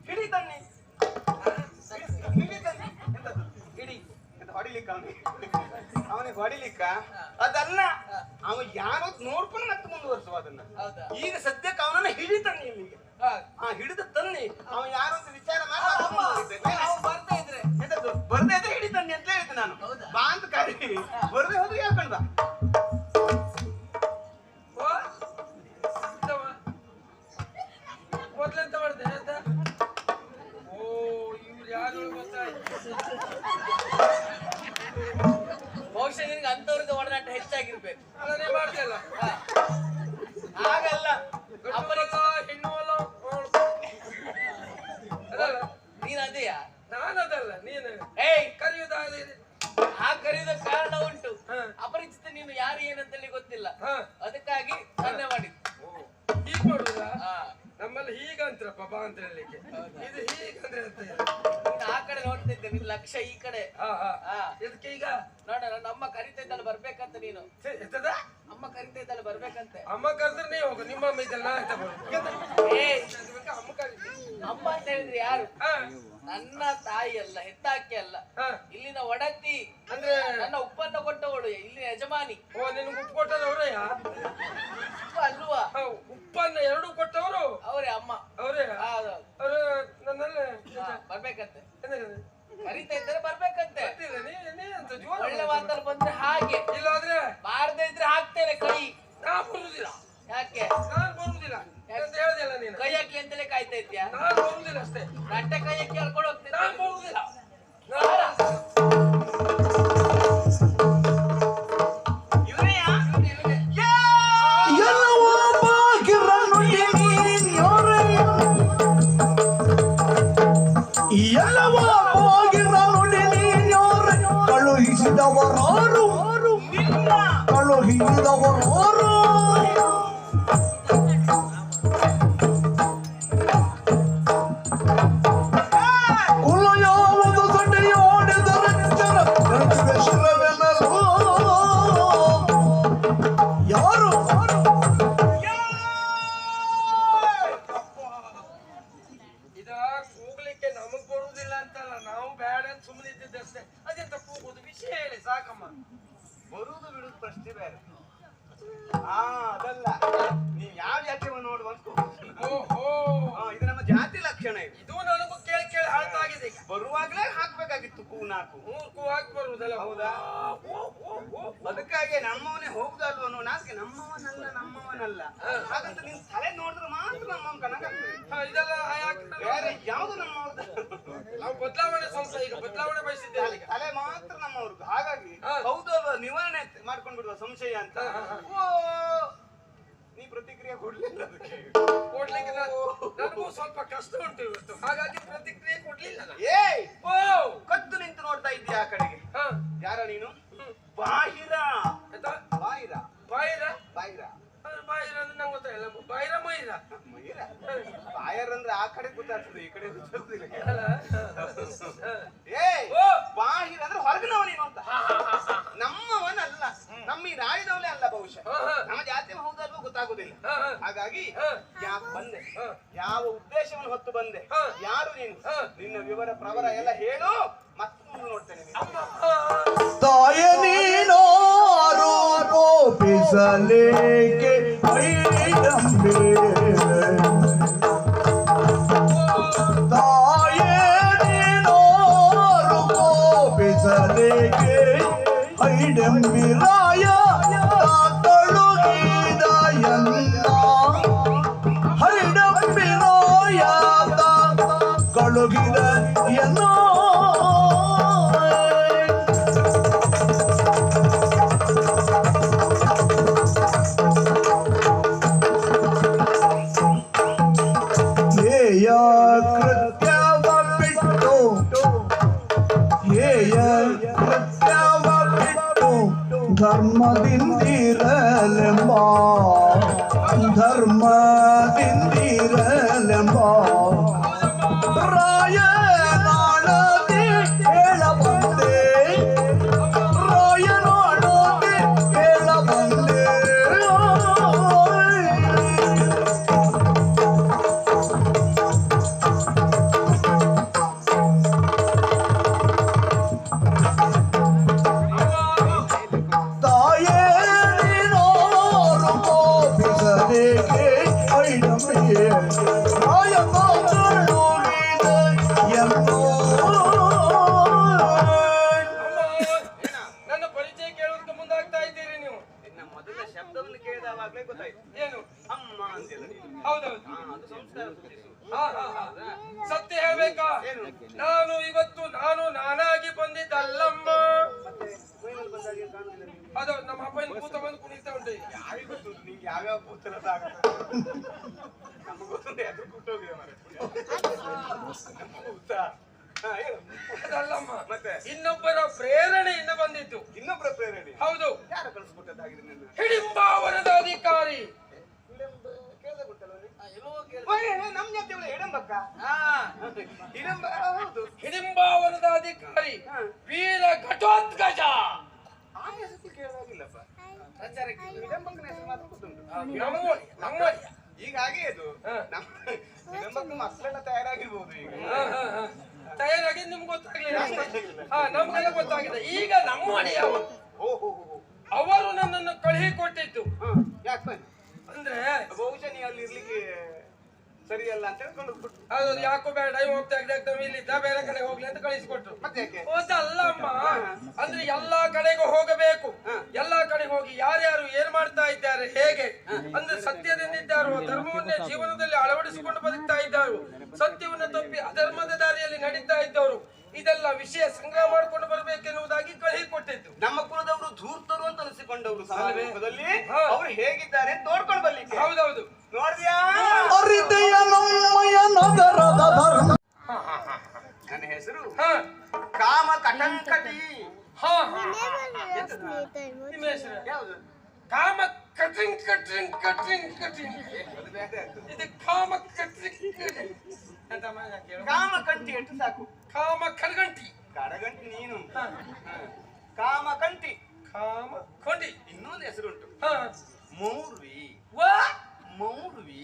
ಹಿಡಿತಾನೆ ಎಂತದ್ದು ಹಿಡಿ ಅಂತ ಹೊಡಿಲಿಕ್ಕ ಅವನಿಗೆ ಹೊಡಿಲಿಕ್ಕ ಅದಲ್ಲ. ಅವ ಯಾರೋ ನೋಡ್ಕೊಂಡು ಮತ್ತೆ ಮುಂದುವರ್ಸುವ ಅದನ್ನ. ಈಗ ಸದ್ಯಕ್ಕೆ ಅವನನ್ನ ಹಿಡಿತಾನೆ ಇಲ್ಲಿಗೆ. ಹಿಡಿದ ತನ್ನಿ ಅವ ಯಾರು ಅಂತ ವಿಚಾರ ಬರ್ತಾ ಇದ್ರೆ ಬರ್ದೇ ಇದ್ರೆ ಹಿಡಿತಾನೆ ಅಂತ ಹೇಳಿದ್ದೆ ನಾನು. ಬಾ ಅಂತ ಕರಿ, ಬರ್ದೇ ಹೋದ್ರೆ ಹೇಳ್ಕೊಂಡ. ಮೊದ್ಲೆಂತ ಮಾಡ್ದೆ ಅಂತ? ಓ, ಇವ್ರು ಯಾರು ಗೊತ್ತಾಯ್ತು. ಬಹುಶಃ ನಿನ್ಗೆ ಅಂತವ್ರಿಗೆ ಒಡನಾಟ ಹೆಚ್ಚಾಗಿರ್ಬೇಕು. ಅದನ್ನೇ ಮಾಡ್ತಿಲ್ಲ. ಹಾಗಲ್ಲ, ಹೆಣ್ಣು ಅಲ್ಲ ಅದಲ್ಲ. ನೀನ್ ಅದೇಯಾ? ನಾನದಲ್ಲ, ನೀನು ಕರೆಯುವುದಾದ್ರೆ ಆ ಕರೆಯುವ ಕಾರಣ ಉಂಟು. ಅಪರಿಚಿತ ನೀನು ಯಾರು ಏನಂತೇಳಿ ಗೊತ್ತಿಲ್ಲ, ಅದಕ್ಕಾಗಿ ಧನ್ಯ ಮಾಡಿದ್ದು. ಹೀಗ್ ಮಾಡುದಾ? ನಮ್ಮಲ್ಲಿ ಹೀಗಂತ್ರಪ್ಪ ಬಾ ಅಂತ ಹೇಳಲಿಕ್ಕೆ. ಇದು ಹೀಗಂದ್ರೆ ಅಂತ ಹೇಳಿ ಆ ಕಡೆ ನೋಡ್ತಿದ್ದೆ, ನಿನ್ ಲಕ್ಷ್ಯ ಈ ಕಡೆ. ಇದಕ್ಕೆ ಈಗ ನೋಡ, ನಮ್ಮ ಕರಿತಾ ಇದ್ದಲ್ಲ ಬರ್ಬೇಕಂತ ನೀನು. ಎಂತದ? ಅಮ್ಮ ಕರಿತಾ ಇದ್ದಲ್ಲ ಬರ್ಬೇಕಂತೆ. ಅಮ್ಮ ಕರೆದ್ರೆ ನೀ ಹೋಗು, ನಿಮ್ಮ ಅಮ್ಮ ಇದೆಲ್ಲ ಅಂತ ಅಮ್ಮ ಅಂತ ಹೇಳಿದ್ರೆ ಯಾರು? ನನ್ನ ತಾಯಿ ಅಲ್ಲ, ಹೆತ್ತಾಕಿ ಅಲ್ಲ, ಇಲ್ಲಿನ ಒಡತಿ. ಅಂದ್ರೆ ನನ್ನ ಉಪ್ಪನ್ನ ಕೊಟ್ಟವಳು, ಇಲ್ಲಿನ ಯಜಮಾನಿ. ಓ, ನಿನ್ಗೆ ಉಪ್ಪು ಕೊಟ್ಟದವ್ರೇ? ಅಲ್ವಾ? ಉಪ್ಪನ್ನ ಎರಡು ಕೊಟ್ಟವರು ಅವರೇ ಅಮ್ಮ. ಅವರೇ ಅವರು ನನ್ನಲ್ಲಿ ಬರ್ಬೇಕಂತೆ. ಕರಿತಾ ಇದ್ದಾರೆ ಬರ್ಬೇಕಂತೆ. ಒಳ್ಳೆ ಮಾತಲ್ಲಿ ಬಂದ್ರೆ ಹಾಗೆ, ಇಲ್ಲಾದ್ರೆ ಬಾರದೇ ಇದ್ರೆ ಹಾಕ್ತೇನೆ ಕೈ. ನಾ ಬರುದಿಲ್ಲ. ಯಾಕೆ? ನಾನ್ ಬರುದಿಲ್ಲ ಅಂತ ಹೇಳ್ದಿಲ್ಲ ನೀನು. ಕೈ ಹಾಕಿ ಅಂತಲೇ ಕಾಯ್ತಾ ಇದ್ಯಾ? ನಾನ್ ಬರುದಿಲ್ಲ ಅಷ್ಟೇ. ರಟ್ಟೆ ಕೈ ಹಾಕಿ ಹೇಳ್ಕೊಂಡು ಹೋಗ್ತೀನಿ. ನಾನ್ ಬರುದಿಲ್ಲ. ಕಳುಹಿಸಿದವರಾರು ಕಳುಹಿಸಿದವರಾರು ಕುಲ ಯಾವುದು ಸಟೆಯೋಡಿದರೆ ಶಿರವೆನ್ನಲು ಯಾರು ಇದ ಕೂಗ್ಲಿಕ್ಕೆ ನಮಗ್ ಬರುದಿಲ್ಲ ಅಂತಲ್ಲ, ನಾವು ಬೇಡ ಅಂತ ಸುಮ್ಮನೆ ಇದ್ದಿದ್ದಷ್ಟೇ. ಅದೆಂತ ಕೂಗುದು? ವಿಷಯ ಹೇಳಿ ಸಾಕಮ್ಮ. ಬರುವುದು ಬಿಡುದು ಪ್ರಶ್ನೆ ಬೇರೆ. ಅದಲ್ಲ, ನೀವ್ ಯಾವ ಜಾತಿಯನ್ನು ನೋಡುವ ಇದು ನಮ್ಮ ಜಾತಿ ಲಕ್ಷಣ. ಇದು ನನಗೂ ಕೇಳಿ ಕೇಳಿ ಹಾಳಾಗಿದೆ. ಈಗ ಬರುವಾಗ್ಲೇ ಹಾಕ್ಬೇಕಾಗಿತ್ತು ಕೂ ನಾಲ್ಕು 3 ಕೂ ಹಾಕಿ ಬರುವುದಲ್ಲ. ಹೌದಾ? ಅದಕ್ಕಾಗಿ ನಮ್ಮವನೇ ಹೋಗುದಲ್ವ ಅನ್ನೋ ನಾಲ್ಕೆ ನಮ್ಮವನಲ್ಲ ಹಾಗಂತ ನೀನ್ ತಲೆ ನೋಡಿದ್ರೆ ಮಾತ್ರ ನಮ್ಮವನ್ ಕಣಕಾಗ್ತದೆ. ಇದೆಲ್ಲ ಬೇರೆ ಯಾವ್ದು ನಮ್ಮವ್ರದ್ದು? ನಾವು ಬದಲಾವಣೆ ಸ್ವಲ್ಪ ಈಗ ಬದಲಾವಣೆ ಬಯಸಿದ್ದೇವೆ. ತಲೆ ಮಾತ್ರ ನಮ್ಮವ್ರದ್ದು. ಹಾಗಾಗಿ ಹೌದು ಅಲ್ವಾ ನಿವಾರಣೆ ಮಾಡ್ಕೊಂಡ್ ಬಿಡುವ ಸಂಶಯ ಅಂತ. ನೀ ಪ್ರತಿಕ್ರಿಯೆ ಕೊಡ್ಲಿಲ್ಲ ಅದಕ್ಕೆ. ಕೊಡ್ಲಿಕ್ಕೆ ನನಗೂ ಸ್ವಲ್ಪ ಕಷ್ಟ ಉಂಟು ಇವತ್ತು, ಹಾಗಾಗಿ ಪ್ರತಿಕ್ರಿಯೆ ಕೊಡ್ಲಿಲ್ಲ. ಕದ್ದು ನಿಂತು ನೋಡ್ತಾ ಇದ್ದೀಯ ಆ ಕಡೆಗೆ. ಯಾರ ನೀನು? ಬಾಹಿರ ಬಾಹಿರ ಬಾಯಿರ ಬಾಹಿರ ಬಾಯಿರ ಅಂದ್ರೆ ನಂಗೆ ಗೊತ್ತಾಗಿಲ್ಲ. ಬಾಯಿರ ಮೈರ ಮೈರ ಬಾಯರ್ ಅಂದ್ರೆ ಆ ಕಡೆ ಗೊತ್ತಾಗ್ತದೆ, ಈ ಕಡೆ ಗೊತ್ತಾಗುದಿಲ್ಲ. ಬಾಹಿರ ಅಂದ್ರೆ ಹೊರಗಿನವ ನೀನು ಅಂತ. ನಮ್ಮವನಲ್ಲ, ನಮ್ಮ ಈ ರಾಜ್ಯದವನೇ ಅಲ್ಲ ಬಹುಶಃ. ನಮ್ಮ ಜಾತಿ ಹೌದಲ್ವೋ ಗೊತ್ತಾಗುದಿಲ್ಲ. ಹಾಗಾಗಿ ಯಾಕೆ ಬಂದೆ, ಯಾವ ಉದ್ದೇಶವನ್ನು ಹೊತ್ತು ಬಂದೆ, ಯಾರು ನೀನು, ನಿನ್ನ ವಿವರ ಪ್ರವರ ಎಲ್ಲ ಹೇಳು, ಮತ್ತೆ ಮುಂದೆ ನೋಡ್ತೇನೆ. ತಾಯ ನೀನೋ ಆರೋಪಿಸಲೇಕೆ ಐದಂಬೆ ತಾಯೇ ನೀನೋ ಆರೋಪಿಸಲೇಕೆ ಐದಂಬಿರಾಯ ಕಳುಹಿಸಿದವರಾರು ಧರ್ಮದಿಂದಿರಲೆಂಬ ಧರ್ಮದಿಂದಿರಲೆಂಬ ರಾಯನಾಳದಿ ಹೇಳಬಂದೆ ರಾಯನಾಳದಿ ಹೇಳಬಂದೆ ತಾಯೇ ನೀನೋರು ಕೋಪಿಸಬೇಕೆ ಐಡಮೆಯೇ ರಾಯ ಮಾತಳು ನೀನು ಎಂದೋ ನನ್ನ ಪರಿಚಯ ಕೇಳೋದಕ್ಕೆ ಮುಂದಾಗ್ತಾ ಇದ್ದೀರಿ ನೀವು. ನಿನ್ನ ಮೊದಲ ಶಬ್ದವನ್ನು ಕೇಳಿದವಾಗಲೇ ಗೊತ್ತಾಯ್ತು. ಏನು? ಅಮ್ಮ ಅಂತೆಲ್ಲ ನೀನು. ಹೌದೌದು. ಅದು ಸಂಸ್ಕಾರ ಸೂಚಿಸುವುದು. ಸತ್ಯ ಹೇಳ್ಬೇಕಾ? ಏನು? ನಾನು ಇವತ್ತು ನಾನಾಗಿ ಬಂದಿದ್ದಲ್ಲಮ್ಮ. ಮೈನಲ್ಲಿ ಬಂದಾಗ ಏನು ಕಾಣುದಿಲ್ಲ ನಿನಗೆ? ಅದು ನಮ್ಮ ಅಪ್ಪನ ಕೂತ ಬಂದು ಕುಣಿತಾ ಉಂಟು ಈಗ. ಯಾರಿಗ್ ಗೊತ್ತು ನಿಂಗೆ ಯಾವ್ಯಾವ ಭೂತಲದ ಆಗುತ್ತೆ? ನಮ್ಗೆ ಗೊತ್ತುಂಟು, ಎದ್ರು ಕೂತೋಗಿದೆ ಮಾರ್ರೆ. ಭೂತ. ಹಾ, ಹೇಳು. ಅದಲ್ಲಮ್ಮ, ಮತ್ತೆ? ಇನ್ನೊಬ್ಬರ ಪ್ರೇರಣೆಯಿಂದ ಬಂದಿದ್ದು. ಇನ್ನೊಬ್ಬರ ಪ್ರೇರಣೆ. ಹೌದು, ಯಾರು ಕಳಿಸ್ಕೊಟ್ಟದ್ದಾಗಿದೆ ನಿನ್ನ? ಹಿಡಿಂಬಾವನದ ಅಧಿಕಾರಿ. ಕೇಳ್ದೆ ಗೊತ್ತಲ್ಲ ನೀನು? ನಮ್ ಜಾತಿ ಅವಳು ಹಿಡಂಬಕ್ಕ. ಹಿಡಂಬ ಹೌದು. ಹಿಡಿಂಬಾವನದ ಅಧಿಕಾರಿ ಹಾ. ವೀರ ಘಟೋತ್ಕಚ. ಆ ಹೆಸರು ಕೇಳಾಗಿಲ್ಲಪ್ಪ. ಹಿಡಂಬಕ್ಕನ ಹೆಸರು ಮಾತ್ರ ಗೊತ್ತುಂಟು. ನಮ್ಮ ಈಗ ಹಾಗೆ ಅದು ಹಾ. ನಮ್ಮ ಹಿಡಂಬಕ್ಕ ಮಕ್ಕಳೆಲ್ಲ ತಯಾರಾಗಿರ್ಬೋದು ಈಗ. ತಯಾರಾಗಿ ನಿಮ್ಗೆ ಗೊತ್ತಾಗ್ಲಿಲ್ಲ. ನಮ್ಗೆಲ್ಲ ಗೊತ್ತಾಗಿದೆ. ಈಗ ನಮ್ಮ ಅಡಿಯ ಓಹೋ ಅವರು ನನ್ನನ್ನು ಕಳುಹಿ ಕೊಟ್ಟಿದ್ದು. ಯಾಕೆ ಬನ್ನಿ ಅಂದ್ರೆ ಬಹುಶಃ ನೀ ಅಲ್ಲಿ ಇರ್ಲಿಕ್ಕೆ ಸರಿಯಲ್ಲ ಅಂತ ಹೇಳ್ಕೊಂಡು ಬಿಟ್ಟು ಅದು ಯಾಕೋ ಬೇಡ ಹೋಗ್ತಾ ಇಲ್ಲಿದ್ದ ಬೇರೆ ಕಡೆ ಹೋಗ್ಲಿ ಅಂತ ಕಳಿಸಿಕೊಟ್ರು. ಮತ್ತೆ ಯಾಕೆ? ಅಲ್ಲಮ್ಮ, ಅಂದ್ರೆ ಎಲ್ಲಾ ಕಡೆಗೂ ಹೋಗಬೇಕು. ಎಲ್ಲಾ ಕಡೆ ಹೋಗಿ ಯಾರ್ಯಾರು ಏನ್ ಮಾಡ್ತಾ ಇದ್ದಾರೆ, ಹೇಗೆ ಅಂದ್ರೆ ಸತ್ಯದಿಂದಿದ್ದಾರೋ ಧರ್ಮವನ್ನೇ ಜೀವನದಲ್ಲಿ ಅಳವಡಿಸಿಕೊಂಡು ಬದುಕ್ತಾ ಇದ್ದಾರು, ಸತ್ಯವನ್ನ ತಪ್ಪಿ ಅಧರ್ಮದ ದಾರಿಯಲ್ಲಿ ನಡೀತಾ ಇದ್ದವರು, ಇದೆಲ್ಲ ವಿಷಯ ಸಂಗ್ರಹ ಮಾಡಿಕೊಂಡು ಬರ್ಬೇಕೆನ್ನುವುದಾಗಿ ಕಳುಹಿ ಕೊಟ್ಟಿದ್ದು. ನಮ್ಮ ಕುಲದವರು ಧೂರ್ತರು ಅಂತ ಅನಿಸಿಕೊಂಡವರು ಸಮಾಜದಲ್ಲಿ ಹಾ. ಅವ್ರು ಹೇಗಿದ್ದಾರೆ ಅಂತ ನೋಡ್ಕೊಂಡು ಬರ್ಲಿಕ್ಕೆ. ಹೌದೌದು. ನೋಡ್ದ್ಯಾ? ಅರಿತೆಯ ನಮ್ಮಯ ನಗರದ ಧರ್ಮ ನನ್ನ ಹೆಸರು ಹಾ ಕಾಮ ಕಟಂಕಟಿ. ಹಾ ನಿಮ್ಮ ಹೆಸರು ಯಾವುದು? ಕಾಮ ಕಟಿಂಗ್ ಕಟಿಂಗ್ ಕಟಿಂಗ್ ಕಟಿಂಗ್. ಅದು ಬೇರೆ ಆಗ್ತದೆ. ಇದು ಕಾಮ ಕಟಿಂಗ್ ಕಟಿಂಗ್ ಅಂತ ಕೇಳು. ಕಾಮ ಕಂಟಿ ಎಷ್ಟು ಸಾಕು. ಕಾಮ ಕಡಗಂಟಿ. ಕಡಗಂಟಿ ನೀನು. ಹಾ. ಕಾಮ ಕಂಟಿ. ಕಾಮ ಕೊಂಡಿ. ಇನ್ನೊಂದು ಹೆಸರುಂಟು, ಹಾ ಮೌರ್ವಿ. ವಾ ಮೌರ್ವಿ.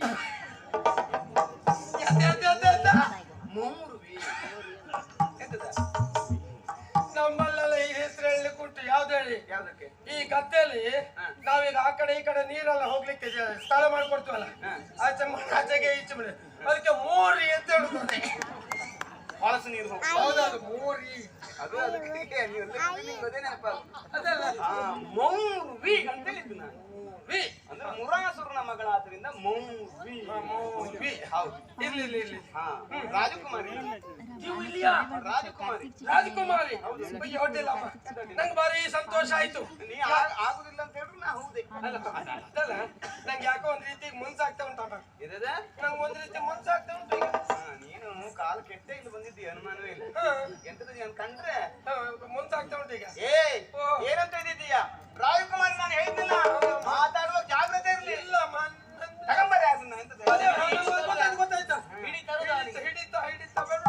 ಮೌರ್ವಿ ಎಂತದ? ನಮ್ಮಲ್ಲೆಲ್ಲ ಈ ಹೆಸರು ಹೇಳಿ ಕೊಟ್ಟು ಯಾವ್ದು ಹೇಳಿ? ಯಾವ್ದಕ್ಕೆ? ಈ ಗದ್ದೆಯಲ್ಲಿ ನಾವೀಗ ಆ ಕಡೆ ಈ ಕಡೆ ನೀರೆಲ್ಲ ಹೋಗ್ಲಿಕ್ಕೆ ಸ್ಥಳ ಮಾಡ್ಕೊಡ್ತೀವಲ್ಲ, ಆಚೆ ಆಚೆಗೆ ಈಚೆ ಮನೆ, ಅದಕ್ಕೆ ಮೋರಿ ಅಂತ ಹೇಳ್ತಾರೆ. ಹೊಳಸು ನೀರು ಹೋಗ್ತದೆ. ಹೌದೌದು, ಮೋರಿ. ಅದು ಅದಕ್ಕೆ ನೀವು ನಿಮ್ಗೆ ಅದೇ ನೆನಪಲ್ಲ. ಅದಲ್ಲ ಮೌರ್ವಿ ಅಂತ ಹೇಳಿದ್ದು ನಾನು. ವಿ ಅಂದ್ರೆ ಮುರಾಸುರನ ಮಗಳಾದ್ರಿಂದ ಮೌರ್ವಿ. ಮೌರ್ವಿ. ಹೌದು. ಇರ್ಲಿ. ಹಾ, ರಾಜಕುಮಾರಿ. ನೀವು ಇಲ್ಲಿಯಾ? ರಾಜಕುಮಾರಿ. ರಾಜಕುಮಾರಿ. ಅಯ್ಯೋ, ಅಡ್ಡಿಲ್ಲಮ್ಮ, ನಂಗೆ ಭಾರಿ ಸಂತೋಷ ಆಯ್ತು. ನೀ ಆಗುದಿಲ್ಲ ಅಂತ ಹೇಳಿದ್ರು ನಾ ಹೌದೇ. ಅದಲ್ಲ, ನಂಗೆ ಯಾಕೋ ಒಂದ್ ರೀತಿ ಮುನ್ಸಾಗ್ತಾ ಉಂಟಮ್ಮ. ಇದದ? ನಂಗೆ ಒಂದ್ ರೀತಿ ಮುನ್ಸಾಗ್ತಾ ಉಂಟು ಈಗ. ನೀನು ಕಾಲು ಕೆಟ್ಟ ಇಲ್ಲಿ ಬಂದಿದ್ದೀಯ, ಅನುಮಾನವೇ ಇಲ್ಲ. ಎಂತದ ನೀನು ಕಂಡ್ರೆ ಮುನ್ಸಾಗ್ತಾ ಉಂಟು ಈಗ. ಏನಂತ ಇದ್ದೀಯ? ರಾಜಕುಮಾರಿ ನಾನು ಹೇಳ್ತಿಲ್ಲ, ಮಾತಾಡುವ ಜಾಗ್ರತೆ ಇರ್ಲಿ. ಇಲ್ಲ ತಗೊಂಬರ್ರಿ ಅದನ್ನ. ಎಂತದ? ಗೊತ್ತಾಯ್ತಾ? ಹಿಡಿತಾ ಬೇಡ.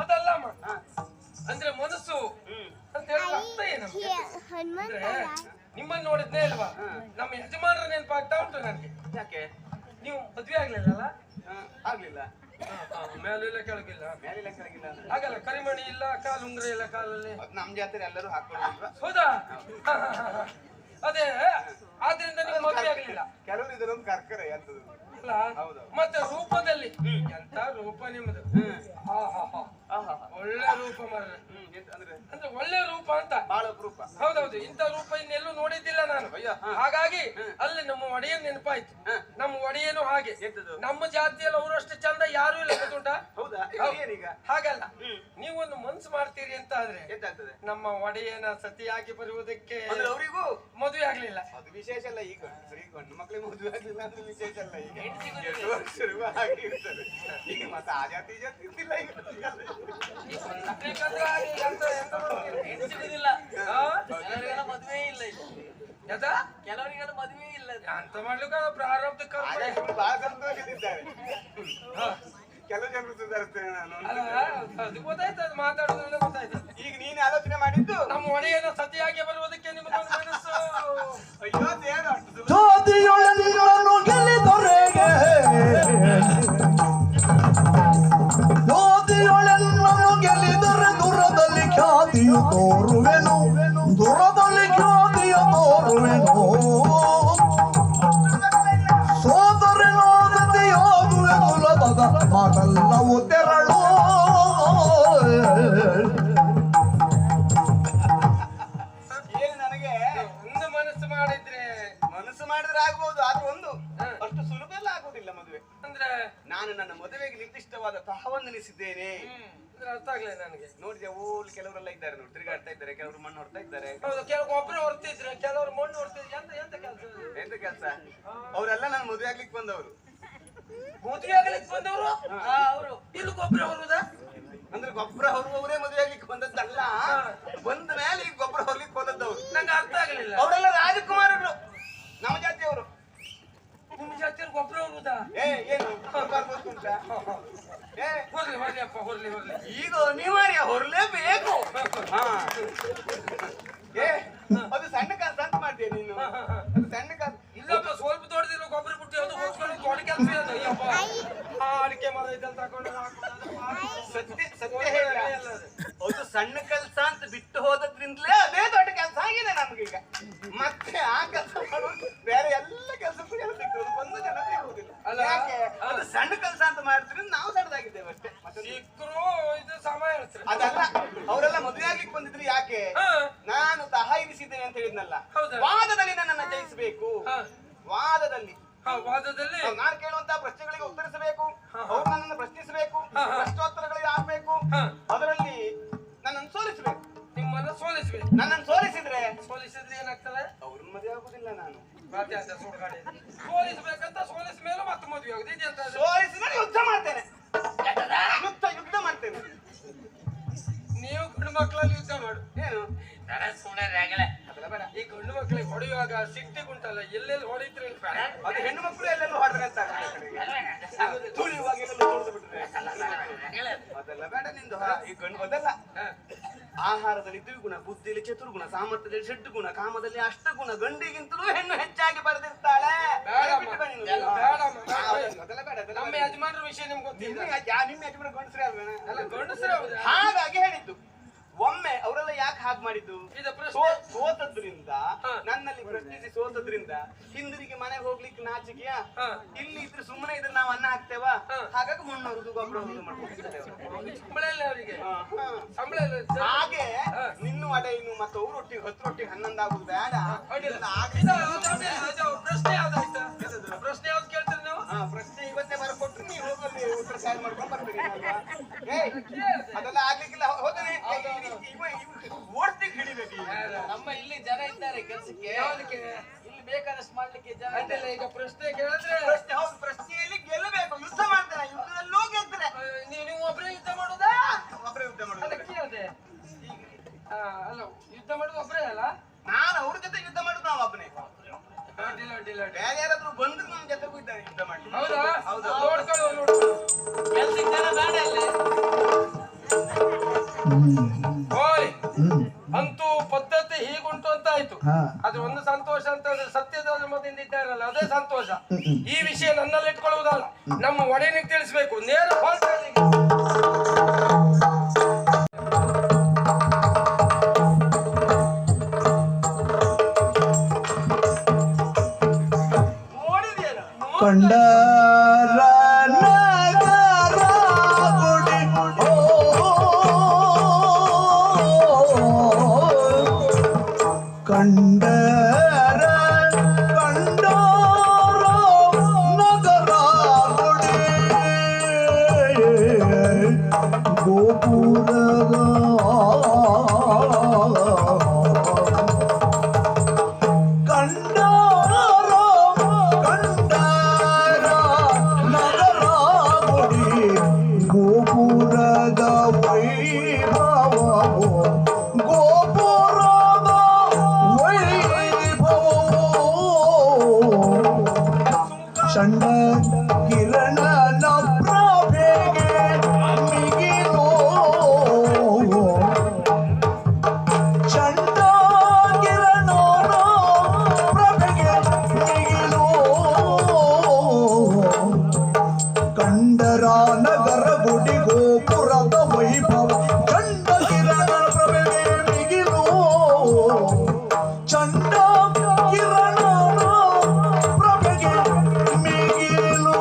ಅದಲ್ಲಮ್ಮ, ಅಂದ್ರೆ ಮನಸ್ಸು ಅಂತ ಹೇಳಿದ್ರೆ ಅರ್ಥ ಏನಮ್ಮ? ಅಂದ್ರೆ ನಿಮ್ಮನ್ನ ನೋಡಿದ್ನೇ ಅಲ್ವಾ, ನಮ್ಮ ಯಜಮಾನರ ನೆನಪಾಗ್ತಾ ಉಂಟು ನನಗೆ. ಯಾಕೆ? ನೀವು ಮದ್ವೆ ಆಗ್ಲಿಲ್ಲಲ್ಲ? ಆಗ್ಲಿಲ್ಲ. ಮೇಲೆಲ್ಲ ಕೆಳಗಿಲ್ಲ. ಮೇಲಿಲ್ಲ ಕೆಳಗಿಲ್ಲ ಅಂದ್ರೆ ಹಾಗಲ್ಲ, ಕರಿಮಣಿ ಇಲ್ಲ, ಕಾಲು ಉಂಗ್ರ ಇಲ್ಲ ಕಾಲಲ್ಲಿ. ಅದು ನಮ್ ಜಾತ್ರೆ ಎಲ್ಲರೂ ಹಾಕೊಳ್ಳೋದಿಲ್ವಾ? ಹೌದಾ? ಅದೇ ಆದ್ರಿಂದ ನೀವು ಮದ್ವೆ ಆಗ್ಲಿಲ್ಲ. ಕೆಲವರು ಇದರೊಂದು ಕರ್ಕರೆ ಅಂತದ್ದು ಅಲ್ಲ? ಹೌದು. ಮತ್ತೆ ರೂಪದಲ್ಲಿ ಎಂತ ರೂಪ ನಿಮ್ಮದು. ಒಳ್ಳೆ ರೂಪ ಮಾರ್ರೆ. ಅಂದ್ರೆ ಅಂದ್ರೆ ಒಳ್ಳೆ ರೂಪ ಅಂತ. ಬಾಳ ರೂಪ. ಹೌದೌದು, ಇಂಥ ರೂಪ ಇನ್ನೆಲ್ಲೂ ನೋಡಿದ್ದಿಲ್ಲ ನಾನು. ಹಾಗಾಗಿ ಅಲ್ಲಿ ನಮ್ಮ ಒಡೆಯನ್ ನೆನಪಾಯ್ತು. ನಮ್ಮ ಒಡೆಯನು ಹಾಗೆ. ನಮ್ಮ ಜಾತಿಯಲ್ಲಿ ಅವರಷ್ಟು ಚಂದ ಯಾರು ಇಲ್ಲ, ಗೊತ್ತುಂಟಾ? ಹೌದಾ? ಏನೀಗ? ಹಾಗಲ್ಲ, ನೀವೊಂದು ಮನ್ಸು ಮಾಡ್ತೀರಿ ಅಂತ ಆದ್ರೆ ಎಂತಾಗ್ತದೆ? ನಮ್ಮ ಒಡೆಯನ ಸತಿಯಾಗಿ ಬರುವುದಕ್ಕೆ ಅವರಿಗೂ ಮದುವೆ ಆಗ್ಲಿಲ್ಲ. ಅದು ವಿಶೇಷ ಅಲ್ಲ. ಈಗ ಸರಿ, ಗಂಡು ಮಕ್ಕಳಿಗೆ ಮದುವೆ ಆಗ್ಲಿಲ್ಲ ಅಂದ್ರೆ ವಿಶೇಷ ಅಲ್ಲ. ಈಗ 2 ವರ್ಷ ಹಾಗೆ ಇರ್ತಾರೆ. ಈಗ ಮತ್ತೆ ಆ ಜಾತಿ ಈ ಜಾತಿ ಇರ್ತಿಲ್ಲ ಈಗ. ಯಾಕಂದ್ರೆ ಹಾಗೆ ಎಂತ ಮಾಡ್ತೀರಿ? ಸಿಗುದಿಲ್ಲ, ಮದುವೆ ಇಲ್ಲ ಇಲ್ಲಿ. ಕೆಲವರಿಗೆಲ್ಲ ಮದುವೆ ಇಲ್ಲ. ಅಂತ ಮಾಡ್ಲಿಕ್ಕೆ ಪ್ರಾರಬ್ಧ ಕರ್ಮ. ಬಹಳ ಸಂತೋಷದಿದ್ದಾರೆ. ಕೆಲವು ಜನರು ಸುಧಾರಿಸ್ತೇನೆ ನಾನು. ಅದು ಗೊತ್ತಾಯ್ತು, ಅದು ಮಾತಾಡೋದ್ರಿಂದ ಗೊತ್ತಾಯ್ತು. ಈಗ ನೀನು ಆಲೋಚನೆ ಮಾಡಿದ್ದು ನಮ್ಮ ಒಡೆಯನ ಸತಿಯಾಗಿ ಬರುವುದಕ್ಕೆ ನಿಮಗೊಂದು ಮನಸ್ಸು. ಅಯ್ಯೋ ದೇವ್ರು ಅಷ್ಟು ಸುಲಭ. ಜ್ಯೋತಿಯೊಳನ್ನು ಗೆಲ್ಲಿದೊರೆಗೆ ಜ್ಯೋತಿಯೊಳನ್ನು ಗೆಲ್ಲಿದರೆ ದೂರದಲ್ಲಿ ಖ್ಯಾತಿಯು ತೋರುವೆನು, ದೂರದಲ್ಲಿ ಖ್ಯಾತಿಯ ತೋರುವೆನು. ಸೋದರನೋ ಜೊತೆಯಾಗುವೆ ಸುಲಭದ ಮಾತಲ್ಲವು ತೆರಳು. ಏನು ನನಗೆ ಒಂದು ಮನಸ್ಸು ಮಾಡಿದ್ರೆ ಮನಸ್ಸು ಮಾಡಿದ್ರೆ ಆಗ್ಬಹುದು, ಆದ್ರೆ ಒಂದು ಅಷ್ಟು ಸುಲಭ ಎಲ್ಲ ಆಗುದಿಲ್ಲ ಮದುವೆ. ಅಂದ್ರೆ ನಾನು ನನ್ನ ಮದುವೆಗೆ ನಿರ್ದಿಷ್ಟವಾದ ತಹವನ್ನು ನಿಲ್ಲಿಸಿದ್ದೇನೆ. ಅಂದ್ರೆ ಅರ್ಥ ಆಗ್ಲಿಲ್ಲ ನನಗೆ. ನೋಡಿದೆ ಓಲ್ ಕೆಲವರೆಲ್ಲ ಇದ್ದಾರೆ ನೋಡಿ, ತಿರುಗಾಡ್ತಾ ಇದ್ದಾರೆ, ಕೆಲವರು ಮಣ್ಣು ಹೊಡ್ತಾ ಇದ್ದಾರೆ. ಹೌದು, ಕೆಲವು ಒಬ್ಬರು ಹೊರ್ತಿದ್ರು, ಕೆಲವರು ಮಣ್ಣು ಹೊರ್ತಿದ್ರು. ಎಂತ ಕೆಲಸ? ಎಂತ ಕೆಲಸ? ಅವರೆಲ್ಲ ನಾನು ಮದುವೆ ಆಗ್ಲಿಕ್ಕೆ ಬಂದವರು. ಮದುವೆ ಆಗ್ಲಿಕ್ಕೆ ಬಂದವರು ಅವರು ಇಲ್ಲಿ ಗೊಬ್ಬರ ಹೊರುವುದಾ? ಅಂದ್ರೆ ಗೊಬ್ಬರ ಹೊರುವವರೇ ಮದುವೆ ಆಗ್ಲಿಕ್ಕೆ ಬಂದದ್ದಲ್ಲ, ಬಂದ ಮೇಲೆ ಈಗ ಗೊಬ್ಬರ ಹೊರ್ಲಿಕ್ಕೆ ಬಂದದ್ದವರು. ನಂಗೆ ಅರ್ಥ ಆಗಲಿಲ್ಲ. ಅವರೆಲ್ಲ ರಾಜಕುಮಾರರು, ನಮ್ಮ ಜಾತಿಯವರು. ನಿಮ್ಮ ಜಾತಿಯವ್ರು ಗೊಬ್ಬರ ಹೊರುವುದಾ? ಏನು ಉಂಟಾ? ಹೊರ್ಲಿ ಹೊರ್ಲಿ ಅಪ್ಪ, ಹೊರ್ಲಿ ಹೊರ್ಲಿ. ಈಗ ಅನಿವಾರ್ಯ ಹೊರಲೇಬೇಕು. ಅದು ಸಣ್ಣ ಕೆಲಸ ಅಂತ ಮಾಡ್ತೀಯ ನೀನು? ಅದು ಸಣ್ಣ ಕೆಲಸ ಇಲ್ಲಪ್ಪ, ಸ್ವಲ್ಪ ದೊಡ್ಡದಿಲ್ಲ ಗೊಬ್ಬರ ಬಿಟ್ಟು ಅದು ಹೊಚ್ಕೊಂಡು ದೊಡ್ಡ ಕೆಲಸ ಅದು. ಅಯ್ಯಪ್ಪ, ಅಡಿಕೆ ಮರ ಇದ್ದಲ್ಲಿ ತಗೊಂಡು ಸತ್ಯ ಸತ್ಯ ಹೇಳ, ಅದು ಸಣ್ಣ ಕೆಲಸ ಅಂತ ಬಿಟ್ಟು ಹೋದದ್ರಿಂದಲೇ ಅದೇ ದೊಡ್ಡ ಕೆಲಸ ಆಗಿದೆ ನಮ್ಗೀಗ. ಮತ್ತೆ ಆ ಕೆಲಸ ಮಾಡೋದು ಬೇರೆ ಎಲ್ಲ ಕೆಲಸ ಸಿಗ್ತದೆ, ಒಂದು ಜನ ಸಿಗುವುದಿಲ್ಲ. ಯಾಕೆ? ಅದು ಸಣ್ಣ ಕೆಲಸ ಅಂತ ಮಾಡಿದ್ರಿಂದ ನಾವು ಸಣ್ಣದಾಗಿದ್ದೇವೆ ಅಷ್ಟೇ. ಸಿಕ್ಕರು ಇದು ಸಮಯ ಹೇಳ್ತಾರೆ. ಅದಲ್ಲ, ಅವರೆಲ್ಲ ಮದುವೆ ಆಗ್ಲಿಕ್ಕೆ ಬಂದಿದ್ರು. ಯಾಕೆ? ನಾನು ತಹ ಇರಿಸಿದ್ದೇನೆ ಅಂತ ಹೇಳಿದ್ನಲ್ಲ, ವಾದದಲ್ಲಿ ನನ್ನನ್ನು ಜಯಿಸಬೇಕು. ವಾದದಲ್ಲಿ ವಾದದಲ್ಲಿ ನಾನು ಕೇಳುವಂತಹ ಪ್ರಶ್ನೆಗಳಿಗೆ ಉತ್ತರಿಸಬೇಕು, ಅವ್ರು ನನ್ನನ್ನು ಪ್ರಶ್ನಿಸಬೇಕು, ಪ್ರಶ್ನೋತ್ತರಗಳಿಗೆ ಆಗ್ಬೇಕು, ಅದರಲ್ಲಿ ನನ್ನನ್ನು ಸೋಲಿಸಬೇಕು. ನಿಮ್ಮನ್ನ ಸೋಲಿಸ್ಬೇಕು. ನನ್ನನ್ನು ಸೋಲಿಸಿದ್ರೆ ಏನಾಗ್ತದೆ? ಅವ್ರನ್ನ ಮದುವೆ ಆಗುದಿಲ್ಲ ನಾನು. ಸೋಲಿಸ್ಬೇಕಂತ ಸೋಲಿಸ ಮೇಲೆ ಮತ್ತೆ ಮದುವೆ ಆಗುದು. ಇದೆಂತ? ಸೋಲಿಸಿದ್ರೆ ಯುದ್ಧ ಮಾಡ್ತೇನೆ, ಯುದ್ಧ ಮಾಡ್ತೇನೆ. ನೀವು ಗಂಡು ಮಕ್ಕಳಲ್ಲಿ ಯುದ್ಧ ಮಾಡು. ಏನು ಅದೆಲ್ಲ ಬೇಡ. ಈ ಗಂಡು ಮಕ್ಕಳಿಗೆ ಹೊಡೆಯುವಾಗ ಸಿಟ್ಟಿಗುಂಟಲ್ಲ, ಎಲ್ಲೆಲ್ಲಿ ಹೊಡಿತ್ರಿ ಅದು ಹೆಣ್ಣು ಮಕ್ಕಳು ಎಲ್ಲೆಲ್ಲ ಹೊಡ್ರೆ ಅಂತ ತುಳಿಯುವಾಗ ಎಲ್ಲೆಲ್ಲ ತುಳಿದು ಬಿಟ್ರೆ ಅದೆಲ್ಲ ಬೇಡ ನಿಂದು. ಈ ಗಂಡು ಅದಲ್ಲ, ಆಹಾರದಲ್ಲಿ ದ್ವಿಗುಣ, ಬುದ್ಧಿಯಲ್ಲಿ ಚತುರ್ಗುಣ, ಸಾಮರ್ಥ್ಯದಲ್ಲಿ ಷಡ್ಗುಣ, ಕಾಮದಲ್ಲಿ ಅಷ್ಟಗುಣ, ಗಂಡಿಗಿಂತಲೂ ಹೆಣ್ಣು ಹೆಚ್ಚಾಗಿ ಪಡೆದಿರ್ತಾಳೆ. ಅದೆಲ್ಲ ಬೇಡ. ನಮ್ಮ ಯಜಮಾನ್ರ ವಿಷಯ ನಿಮ್ಗೆ ಗೊತ್ತಿಲ್ಲ. ನಿಮ್ಮ ಯಜಮಾನ ಗಂಡಸ್ರೇ ಅಲ್ವೇನ? ಅಲ್ಲ, ಗಂಡಸರೇ ಹೌದು. ಹಾಗಾಗಿ ಹೇಳಿದ್ದು. ಒಮ್ಮೆ ಅವರೆಲ್ಲ ಯಾಕೆ ಹಾಗೆ ಮಾಡಿದ್ದು? ಸೋತದ್ರಿಂದ, ನನ್ನಲ್ಲಿ ಪ್ರಶ್ನಿಸಿ ಸೋತದ್ರಿಂದ ಹಿಂದಿರಿಗೆ ಮನೆಗೆ ಹೋಗ್ಲಿಕ್ಕೆ ನಾಚಿಕೆಯ, ಇಲ್ಲಿ ಇದ್ರೆ ಸುಮ್ಮನೆ ಇದ್ರೆ ನಾವು ಅನ್ನ ಹಾಕ್ತೇವ, ಹಾಗಾಗಿ ಮುನ್ನೂರು ಗೊಬ್ಬರ ಸಂಬಳ ಇಲ್ಲ ಅವರಿಗೆ, ಸಂಬಳ ಇಲ್ಲ. ಹಾಗೆ ನಿನ್ನ ಒಡೆ ಇನ್ನು ಮತ್ತೆ ಅವ್ರ ಒಟ್ಟಿಗೆ 10 ರೊಟ್ಟಿಗೆ 11 ಆಗುದು ಬೇಡ. ಪ್ರಶ್ನೆ ಯಾವ್ದಾಯ್ತಾ? ಪ್ರಶ್ನೆ ಯಾವ್ದು ಕೇಳ್ತೀರಿ ನೀವು? ಪ್ರಶ್ನೆ ಇವತ್ತೇ ಬರ್ಕೊಟ್ರು, ನೀವು ಹೋಗಲ್ಲಿ ಉತ್ತರ ತಯಾರು ಮಾಡ್ಕೊಂಡು ಬರ್ತೀರಿ. ಅದೆಲ್ಲ ಆಗ್ಲಿಕ್ಕಿಲ್ಲ. ಹೋದ್ರೆ ಓಡ್ತಿಗೆ ಹಿಡಿಬೇಕು. ನಮ್ಮ ಇಲ್ಲಿ ಜನ ಇದ್ದಾರೆ ಕೆಲಸಕ್ಕೆ, ಇಲ್ಲಿ ಬೇಕಾದಷ್ಟು ಮಾಡ್ಲಿಕ್ಕೆ ಜನ ಅದೆಲ್ಲ. ಈಗ ಪ್ರಶ್ನೆ ಕೇಳಿದ್ರೆ ಪ್ರಶ್ನೆ ಹೌದು, ಪ್ರಶ್ನೆಯಲ್ಲಿ ಗೆಲ್ಲಬೇಕು. ಯುದ್ಧ ಮಾಡ್ತಾರೆ, ಯುದ್ಧದಲ್ಲೂ ಗೆಲ್ತಾರೆ. ನೀವು ಒಬ್ಬರೇ ಯುದ್ಧ ಮಾಡುದಾ? ಒಬ್ಬರೇ ಯುದ್ಧ ಮಾಡೋದು. ಅದಕ್ಕೆ ಅದೇ ಅಲ್ಲ, ಯುದ್ಧ ಮಾಡುದು ಒಬ್ಬರೇ ಅಲ್ಲ. ನಾನು ಅವ್ರ ಜೊತೆ ಯುದ್ಧ ಮಾಡುದು, ನಾವು ಒಬ್ಬನೇ. ಅಡ್ಡಿಲ್ಲ ಅಡ್ಡಿಲ್ಲ. ಬೇರೆ ಯಾರಾದ್ರೂ ಬಂದ್ರೆ ನಮ್ಮ ಜೊತೆಗೂ ಇದ್ದಾರೆ ಯುದ್ಧ ಮಾಡಿ. ಹೌದಾ? ಹೌದು. ನೋಡ್ಕೊಳ್ಳೋ ಕೆಲ್ಸಕ್ಕೆ ಜನ ಬೇಡ ಇಲ್ಲಿ. ಓಯ್, ಅಂತೂ ಪದ್ಧತಿ ಹೀಗುಂಟು ಅಂತ ಆಯ್ತು. ಆದ್ರೆ ಒಂದು ಸಂತೋಷ ಅಂತಂದ್ರೆ ಸತ್ಯದ ಧರ್ಮದಿಂದ ಇದ್ದಾರಲ್ಲ, ಅದೇ ಸಂತೋಷ. ಈ ವಿಷಯ ನನ್ನಲ್ಲಿ ಇಟ್ಕೊಳ್ಳುವುದಲ್ಲ, ನಮ್ಮ ಒಡೆಯನಿಗೆ ತಿಳಿಸ್ಬೇಕು. ನೇರ ಕಂಡರ ನಗರ ಗುಡಿ ಕಂಡರ ಕಂಡರ ನಗರ ಗುಡಿ ಗೋಪುರದ ಗೋಪುರದ ವೈಭವ ಚಂಡ ಕಿರಣನ ಪ್ರಭೆಗೆ ಮಿಗಿಲು ಚಂಡ ಕಿರಣನ ಪ್ರಭೆಗೆ ಮಿಗಿಲು ಕಂಡರ ನಗರ ಗುಡಿ ಗೋಪುರದ ವೈಭವ ಚಂಡ ಕಿರಣ ಪ್ರಭೆಗೆ ಮಿಗಿಲು ಚಂಡ ಕಿರಣ ಪ್ರಭೆಗೆ ಮಿಗಿಲು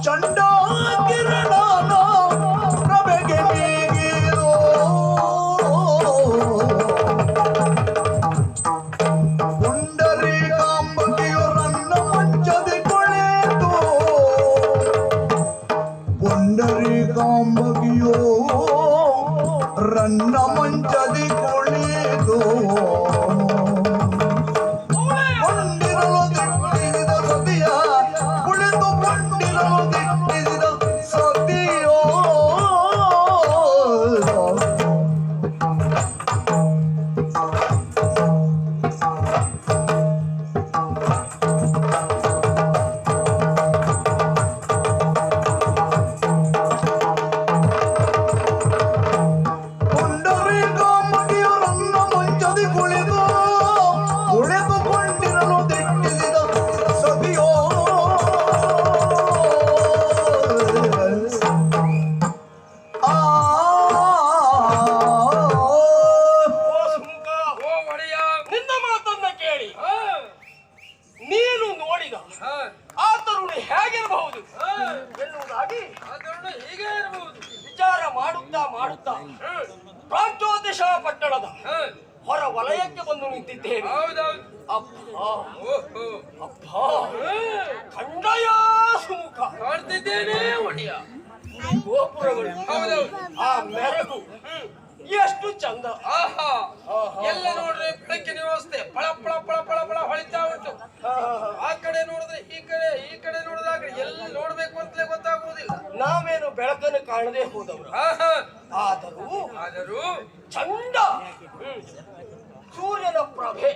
ಚಂಡ ಕಿರಣನ ಪ್ರಭೆಗೆ ಮಿಗಿಲು ಪುಂಡರೀಕಾಂಬಕಿಯು ರನ್ನ ಮಂಚದಿ ಕುಳಿತು ಪುಂಡರೀಕಾಂಬಕಿಯು ರನ್ನ ಮಂಚದಿ ಕುಳಿತು ಕೊಂಡಿರಲು ದಿಟ್ಟಿಸಿದ ಸತಿಯ ಕುಳಿತು ಕೊಂಡಿರಲು ದಿಟ್ಟಿಸಿದ ಸತಿಯೋ ಪುಂಡರೀಕಾಂಬಕಿಯು ರನ್ನ ಮಂಚದಿ ಕುಳಿತು ಕುಳಿತುಕೊಂಡಿರಲು ದಿಟ್ಟಿಸಿದ ಸತಿಯೋ ಆ ಓ ಸುಂಕ, ಓ ಒಡೆಯ ನಿನ್ನ ಮಾತನ್ನ ಕೇಳಿ ಹಾ, ನೀನು ನೋಡಿದ ಹಾ, ಆ ತರುಣಿ ಹೇಗಿರಬಹುದು ಹಾ. ಎನ್ನುವುದಾಗಿ ಅದನ್ನು ಹೀಗೆ ಇರಬಹುದು. ವಿಚಾರ ಮಾಡುತ್ತಾ ಮಾಡುತ್ತಾ ಪ್ರಾಗ್ಜ್ಯೋತಿಷ ಪಟ್ಟಣದ ಹಾ, ಹೊರ ವಲಯಕ್ಕೆ ಬಂದು ನಿಂತಿದ್ದೇವೆ. ಹೌದೌದು. ಅಪ್ಪ ಓಹೋ, ಅಪ್ಪ ಹಾ, ಖಂಡಯ ಸುಮುಖ ಕಾಣ್ತಿದ್ದೇನೆ ಒಡೆಯ. ಗೋಪುರಗಳು ಹೌದೌದು. ಆ ಮೆರಗು ಎಷ್ಟು ಚಂದ. ಆಹಾ, ಆಹಾ. ಎಲ್ಲ ನೋಡ್ರಿ ಬೆಳಕಿನ ವ್ಯವಸ್ಥೆ ಪಳ ಪಳ ಪಳ ಪಳ ಪಳ ಹೊಳಿತಾ ಉಂಟು. ಆ ಕಡೆ ನೋಡಿದ್ರೆ ಈ ಕಡೆ, ಈ ಕಡೆ ನೋಡಿದ್ರೆ ಆ ಕಡೆ, ಎಲ್ಲಿ ನೋಡ್ಬೇಕು ಅಂತಲೇ ಗೊತ್ತಾಗುವುದಿಲ್ಲ. ನಾವೇನು ಬೆಳಕನ್ನು ಕಾಣದೆ ಹೋದವರು, ಆಹಾ, ಆದರೂ ಆದರೂ ಚಂದ ಸೂರ್ಯನ ಪ್ರಭೆ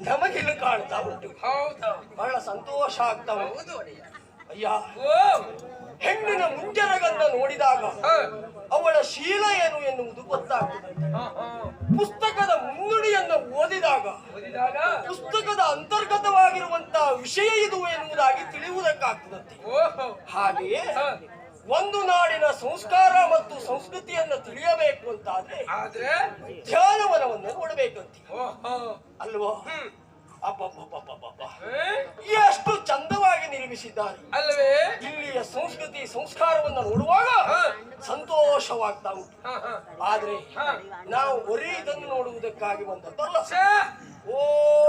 ನಮಗಿಲ್ಲಿ ಕಾಣ್ತಾ ಉಂಟು. ಹೌದೌದು. ಬಹಳ ಸಂತೋಷ ಆಗ್ತಾ ಉಂಟು. ಹೌದು ಒಡೆಯ. ಅಯ್ಯ, ಓ, ಹೆಣ್ಣಿನ ಮುಂಜರಗನ್ನ ನೋಡಿದಾಗ ಹಾ, ಅವಳ ಶೀಲ ಏನು ಎನ್ನುವುದು ಗೊತ್ತಾಗ್ತದೆ. ಹಾ, ಹಾ. ಪುಸ್ತಕದ ಮುನ್ನುಡಿಯನ್ನು ಓದಿದಾಗ ಓದಿದಾಗ ಪುಸ್ತಕದ ಅಂತರ್ಗತವಾಗಿರುವಂತಹ ವಿಷಯ ಇದು ಎನ್ನುವುದಾಗಿ ತಿಳಿಯುವುದಕ್ಕಾಗ್ತದಂತೆ. ಓಹೋ, ಹಾಗೆಯೇ ಹಾ. ಒಂದು ನಾಡಿನ ಸಂಸ್ಕಾರ ಮತ್ತು ಸಂಸ್ಕೃತಿಯನ್ನು ತಿಳಿಯಬೇಕು ಅಂತಾದ್ರೆ ಆದ್ರೆ ಧ್ಯಾನವನವನ್ನು ನೋಡಬೇಕಂತೆ ಓಹೋ, ಅಲ್ವಾ? ಹ್ಮ್, ಅಬ್ಬಬ್ಬಬ್ಬಬ್ಬಬ್ಬ, ಏ? ಎಷ್ಟು ಚಂದವಾಗಿ ನಿರ್ಮಿಸಿದ್ದಾರೆ. ಅಲ್ವೇ? ಇಲ್ಲಿಯ ಸಂಸ್ಕೃತಿ ಸಂಸ್ಕಾರವನ್ನು ನೋಡುವಾಗ ಹಾ. ಸಂತೋಷವಾಗ್ತಾ ಉಂಟು. ಹಾ, ಹಾ. ಆದ್ರೆ ಹಾ. ನಾವು ಬರೀ ಇದನ್ನು ನೋಡುವುದಕ್ಕಾಗಿ ಬಂದದ್ದಲ್ಲ. ಛೇ, ಓ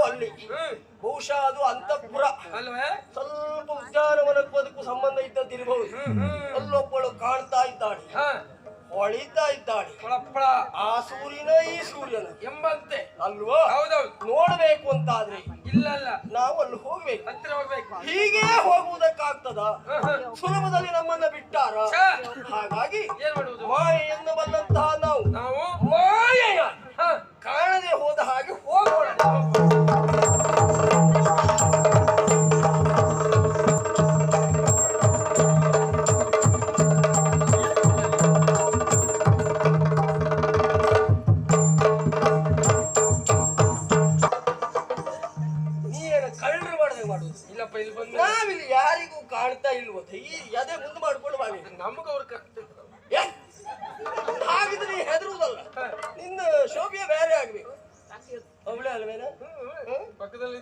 ಅಲ್ಲಿ ಹ್ಮ್, ಬಹುಶಃ ಅದು ಅಂತಃಪುರ, ಅಲ್ವೇ? ಸ್ವಲ್ಪ ಉದ್ಯಾನವನಕ್ಕೂ ಅದಕ್ಕೂ ಸಂಬಂಧ ಇದ್ದದ್ದಿರಬಹುದು. ಅಲ್ಲೊಬ್ಬಳು ಕಾಣ್ತಾ ಇದ್ದಾಳೆ, ಹಾ, ಹೊಳಿತಾ ಇದ್ದಾಳೆ. ಪಳ ಪಳ ಆ ಸೂರ್ಯನ ಈ ಸೂರ್ಯನ ಎಂಬಂತೆ. ಅಲ್ವಾ? ಹೌದೌದು. ನೋಡ್ಬೇಕು ಅಂತಾದ್ರೆ ಇಲ್ಲಲ್ಲ, ನಾವು ಅಲ್ಲಿ ಹೋಗ್ಬೇಕು. ಹತ್ತಿರ ಹೋಗ್ಬೇಕು. ಹೀಗೆ ಹೋಗುವುದಕ್ಕಾಗ್ತದ? ಹಾ, ಹಾ. ಸುಲಭದಲ್ಲಿ ನಮ್ಮನ್ನ ಬಿಟ್ಟಾರ. ಛೇ, ಹಾಗಾಗಿ ಏನ್ ಮಾಡುವುದು? ಮಾಯೆಯನ್ನು ಬಂದಂತಹ ನಾವು ಮಾಯೆಯ ಹಾ, ಕಾಣದೆ ಹೋದ ಹಾಗೆ ಹೋಗೋಣ. ನೀನು ಕಳ್ಳರು ಮಾಡದೆ ಮಾಡುದು. ಇಲ್ಲಪ್ಪ, ಇಲ್ಲಿ ಬಂದ ನಾವಿಲ್ಲಿ ಯಾರಿಗೂ ಕಾಣ್ತಾ ಇಲ್ವೋ? ಈ ಎದೆ ಮುಂದೆ ಮಾಡ್ಕೊಂಡು ಬಾವಿ. ನಮಗ ಅವ್ರ ಕರ್ತಿದ್ರು. ಏ? ಹಾಗಿದ್ರೆ ನೀ ಹೆದರುವುದಲ್ಲ, ನಿನ್ನ ಶೋಭೆ ಬೇರೆ ಆಗ್ಬೇಕು. ಅವಳೇ ಅಲ್ವೇನ? ಪಕ್ಕದಲ್ಲಿ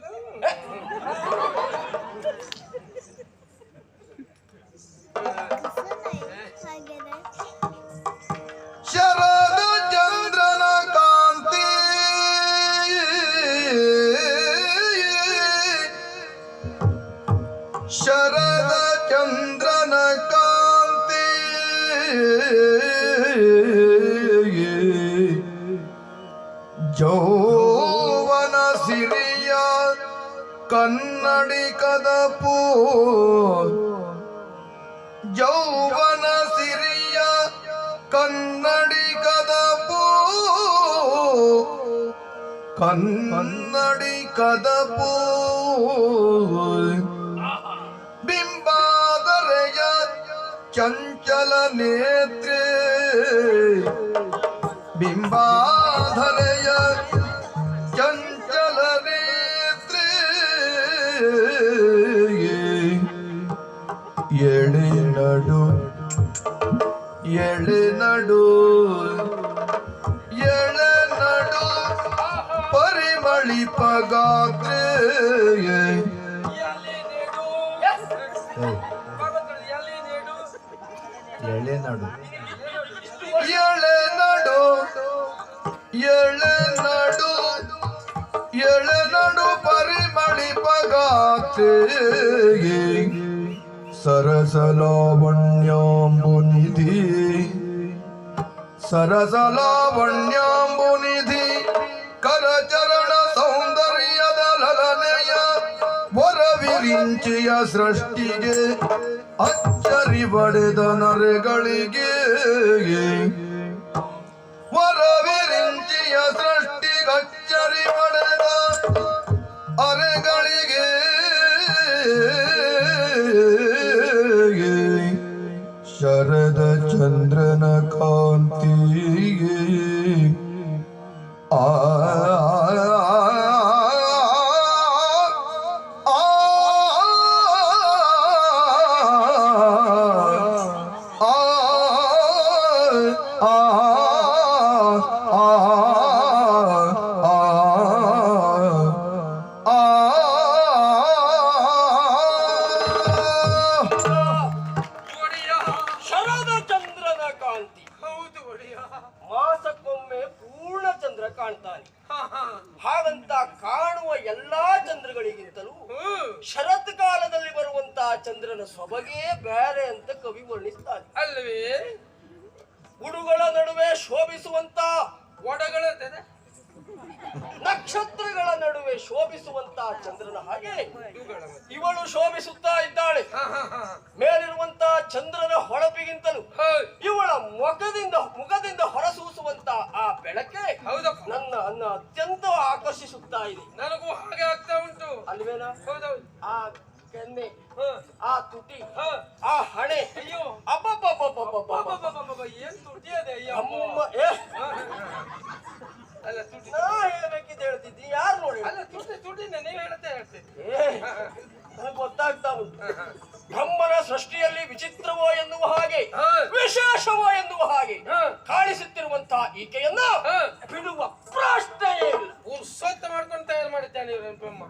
ಶರದ ಚಂದ್ರನ ಕಾಂತಿ ಶರದ ಚಂದ್ರನ ಕಾಂತಿ ಜೌವನ ಸಿರಿಯ ಕನ್ನಡಿಗದ ಪೂ ಯೌವನ ಸಿರಿಯ ಕನ್ನಡಿಗದ ಪೂ ಕನ್ನಡಿಗದ ಪೂ ಬಿಂಬಾದರೆಯ ಚಂಚಲ ನೇತ್ರೇ ಬಿಂಬಾಧರೆಯ ಚಂಚಲ ನೇತ್ರೇ ಎಳೆ ನಡು ಎಳೆ ನಡು ಎಳೆ ನಡು ಪರಿಮಳಿಪ ಗಾತ್ರೇ ಎಳೆ ನಡು ಎಳೆ ನಡು ಎಳೆ ನಡು ಎಳೆ ನಡು ಪರಿಮಳಿಪ ಗಾತ್ರೇ ಸರಸಲಾವಣ್ಯಾಂಬುನಿಧಿ ಸರಸಲಾವಣ್ಯಾಂಬುನಿಧಿ ಕರಚರಣ ಸೌಂದರ್ಯದ ಲಲನೆಯ ವರವಿರಿಂಚಿಯ ಸೃಷ್ಟಿಗೆ ಅಚ್ಚರಿ ಬಡೆದ ನರೆಗಳಿಗೆ ವರವಿರಿಂಚಿಯ ಸೃಷ್ಟಿಗೆ ಅಚ್ಚರಿ ಬಡೆದ ಅರೆಗಳಿಗೆ ಶರದ ಚಂದ್ರನ ಕಾಂತಿಗೆ ಆ ಶರದ ಚಂದ್ರನ ಕಾಂತಿ. ಹೌದು ಒಡೆಯ. ಮಾಸಕ್ಕೊಮ್ಮೆ ಪೂರ್ಣ ಚಂದ್ರ ಕಾಣ್ತಾನೆ. ಹಾಗಂತ ಕಾಣುವ ಎಲ್ಲಾ ಚಂದ್ರಗಳಿಗಿಂತಲೂ ಶರತ್ ಕಾಲದಲ್ಲಿ ಬರುವಂತಹ ಚಂದ್ರನ ಸೊಬಗೇ ಬೇರೆ ಅಂತ ಕವಿ ವರ್ಣಿಸ್ತಾನೆ ಅಲ್ವೇ? ಗುಡುಗಳ ನಡುವೆ ಶೋಭಿಸುವಂತ ಒಡಗಳ ನಕ್ಷತ್ರಗಳ ನಡುವೆ ಶೋಭಿಸುವಂತ ಚಂದ್ರನ ಹಾಗೆ ಇವಳು ಶೋಭಿಸುತ್ತಾ ಇದ್ದಾಳೆ. ಮೇಲಿರುವಂತ ಚಂದ್ರನ ಹೊಳಪಿಗಿಂತಲೂ ಇವಳ ಮುಖದಿಂದ ಹೊರಸೂಸುವಂತ ಆ ಬೆಳಕೆ ನನ್ನ ಅತ್ಯಂತ ಆಕರ್ಷಿಸುತ್ತಾ ಇದೆ. ನನಗೂ ಹಾಗೆ ಆಗ್ತಾ ಉಂಟು ಅಲ್ವೇನಾ? ಹೌದೌದು. ಆ ಕೆನ್ನೆ, ಆ ತುಟಿ, ಆ ಹಣೆ, ಅಯ್ಯೋ ಏನ್ ತುಟಿ ಅದೇ ಅಲ್ಲ ತುಟಿ ಹೇಳ್ಬೇಕಿದ್ದು ಹೇಳ್ತಿದ್ದಿ, ಯಾರು ನೋಡಿ? ಅಲ್ಲ ತುಟಿನ ನೀವು ಹೇಳ್ತಾ ಹೇಳ್ತಿದ್ದಿ. ನನಗೆ ಗೊತ್ತಾಗ್ತಾ ಉಂಟು. ಬ್ರಹ್ಮನ ಸೃಷ್ಟಿಯಲ್ಲಿ ವಿಚಿತ್ರವೋ ಎನ್ನುವ ಹಾಗೆ, ವಿಶೇಷವೋ ಎನ್ನುವ ಹಾಗೆ ಕಾಣಿಸುತ್ತಿರುವಂತಹ ಈಕೆಯನ್ನ ಬಿಡುವ ಪ್ರಶ್ನೆಯೇ ಇಲ್ಲ. ಸ್ವತ್ತ ಮಾಡ್ಕೊಂಡು ತಯಾರು ಮಾಡಿದ್ದಾನೆ ಬ್ರಹ್ಮ.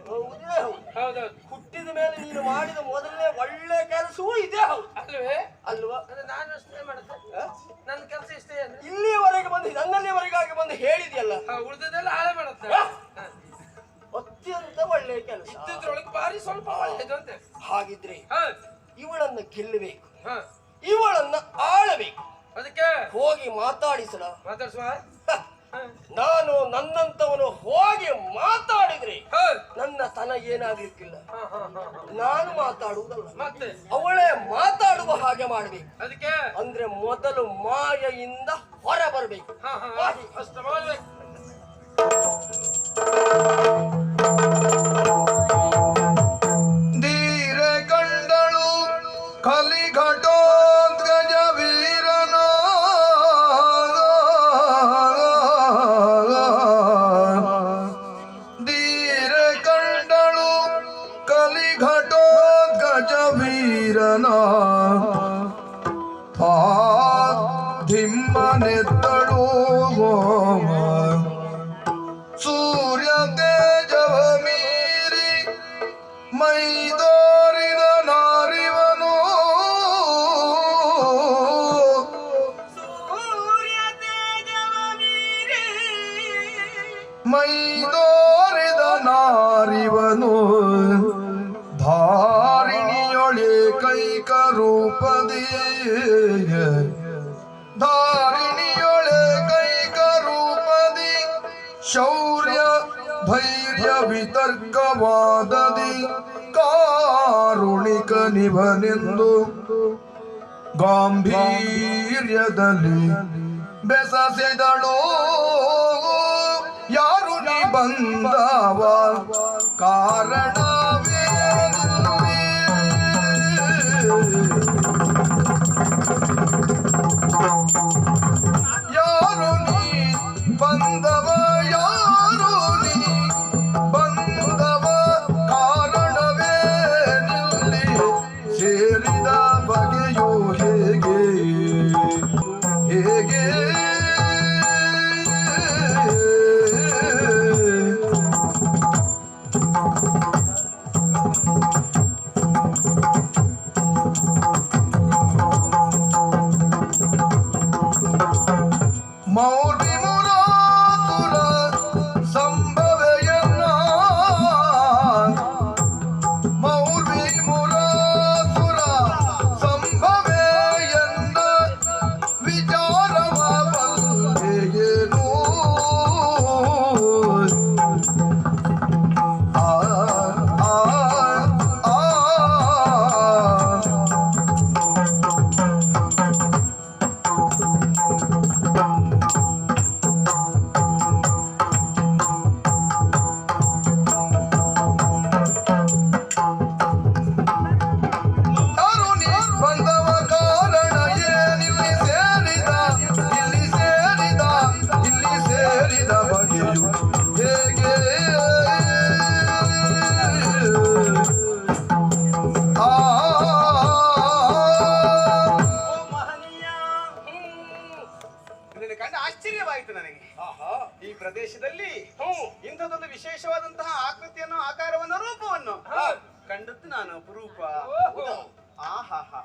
ಹೌದೌದು. ಹುಟ್ಟಿದ ಮೇಲೆ ನೀನು ಮಾಡಿದ ಮೊದಲನೇ ಒಳ್ಳೆ ಕೆಲಸವೂ ಇದೇ ಹೌದು ಅಲ್ವೇ? ಅಲ್ವಾ? ನಾನು ಅಷ್ಟೇ ಮಾಡುತ್ತೆ, ನನ್ನ ಕೆಲಸ ಇಷ್ಟೇ. ಇಲ್ಲಿಯವರೆಗೆ ಬಂದು ನನ್ನಲ್ಲಿವರೆಗಾಗಿ ಬಂದು ಹೇಳಿದ್ಯಲ್ಲ, ಉಳಿದದೆಲ್ಲ ಹಾಳೆ ಮಾಡುತ್ತೆ. ಅತ್ಯಂತ ಒಳ್ಳೆ ಕೆಲಸ. ಇದ್ರೊಳಗೆ ಬಾರಿ ಸ್ವಲ್ಪ ಒಳ್ಳೆಯದು ಅಂತೆ. ಹಾಗಿದ್ರೆ ಇವಳನ್ನ ಗೆಲ್ಲಬೇಕು, ಇವಳನ್ನ ಆಳಬೇಕು. ಅದಕ್ಕೆ ಹೋಗಿ ಮಾತಾಡಿಸಲ. ಮಾತಾಡ್ಸುವ. ನಾನು ನನ್ನಂತವನು ಹೋಗಿ ಮಾತಾಡಿದ್ರೆ ನನ್ನ ತನ ಏನಾಗ್ಲಿಕ್ಕಿಲ್ಲ. ನಾನು ಮಾತಾಡುವುದಲ್ಲ, ಮತ್ತೆ ಅವಳೇ ಮಾತಾಡುವ ಹಾಗೆ ಮಾಡ್ಬೇಕು. ಅದಕ್ಕೆ ಅಂದ್ರೆ ಮೊದಲು ಮಾಯೆಯಿಂದ ಹೊರ ಬರಬೇಕು. ಅಷ್ಟು ಮಾಡ್ಬೇಕು. ಧೀರ ಕಂಡಳು ಕಲಿಘಟೋದ್ಗಜ ವೀರನ ಧೀರ ಕಂಡಳು ಕಲಿಘಟೋದ್ಗಜ ವೀರನ ಧಿಮ್ಮನೆತ್ತಳು ಸೂರ್ಯ ತೇಜವ ಮೀರಿ ಮೈದೋರಿದ ನಾರಿವನು ಮೈದೋರಿದ ನಾರಿವನು ಧಾರಿಣಿಯೊಳಿದ್ದ ಕೈಕ ರೂಪದಿ ಧಾರಿಣಿಯೊಳೆ ಕೈಕ ರೂಪದಿ ಶೌರ್ಯ ಧೈರ್ಯ ವಿತರ್ಕವಾದದಿ ಕಾರುಣಿಕ ನಿಭನೆಂದು ಗಾಂಭೀರ್ಯದಲ್ಲಿ ಬೆಸಸಿದಳು ಯಾರು ನೀ ಬಂದವ ಕಾರಣವೇ ಯಾರು ನೀ ಬಂದವ ಯಾರು ನೀ ಬಂದವ ಕಾರಣವೇ ನಿಲ್ಲಿ ಸೇರಿದ ಬಗೆಯೋ ಹೇಗೆ ಹೇಗೆ ಮೌರ್ವಿ ಮುರಾಸುರ ಸಂಭವೆಯನ್ನ ಮೌರ್ವಿ ಮುರಾಸುರ ಸಂಭವೆಯನ್ನ ವಿಚಾರವ ಬಲ್ಲೆಯೇನು ಆ ಆ ಆ ಯಾರು ನೀ ಬಂದವ ಕಾರಣ ಏನಿಲ್ಲಿ ಸೇರಿದ ಇಲ್ಲಿ ಸೇರಿದ ಇಲ್ಲಿ ಸೇರಿದ ಬಗೆಯು ಹೇಗೆ ಆ ಓ ಮಹನೀಯ, ಇದನ್ನು ಕಂಡು ಆಶ್ಚರ್ಯವಾಯಿತು ನನಗೆ. ಈ ಪ್ರದೇಶದಲ್ಲಿ ಇಂಥದೊಂದು ವಿಶೇಷವಾದಂತಹ ಆಕೃತಿಯನ್ನು ಆಕಾರವನ್ನು ರೂಪವನ್ನು ಕಂಡದ್ದು ನಾನು ಅಪರೂಪ. ಆಹಾಹಾ,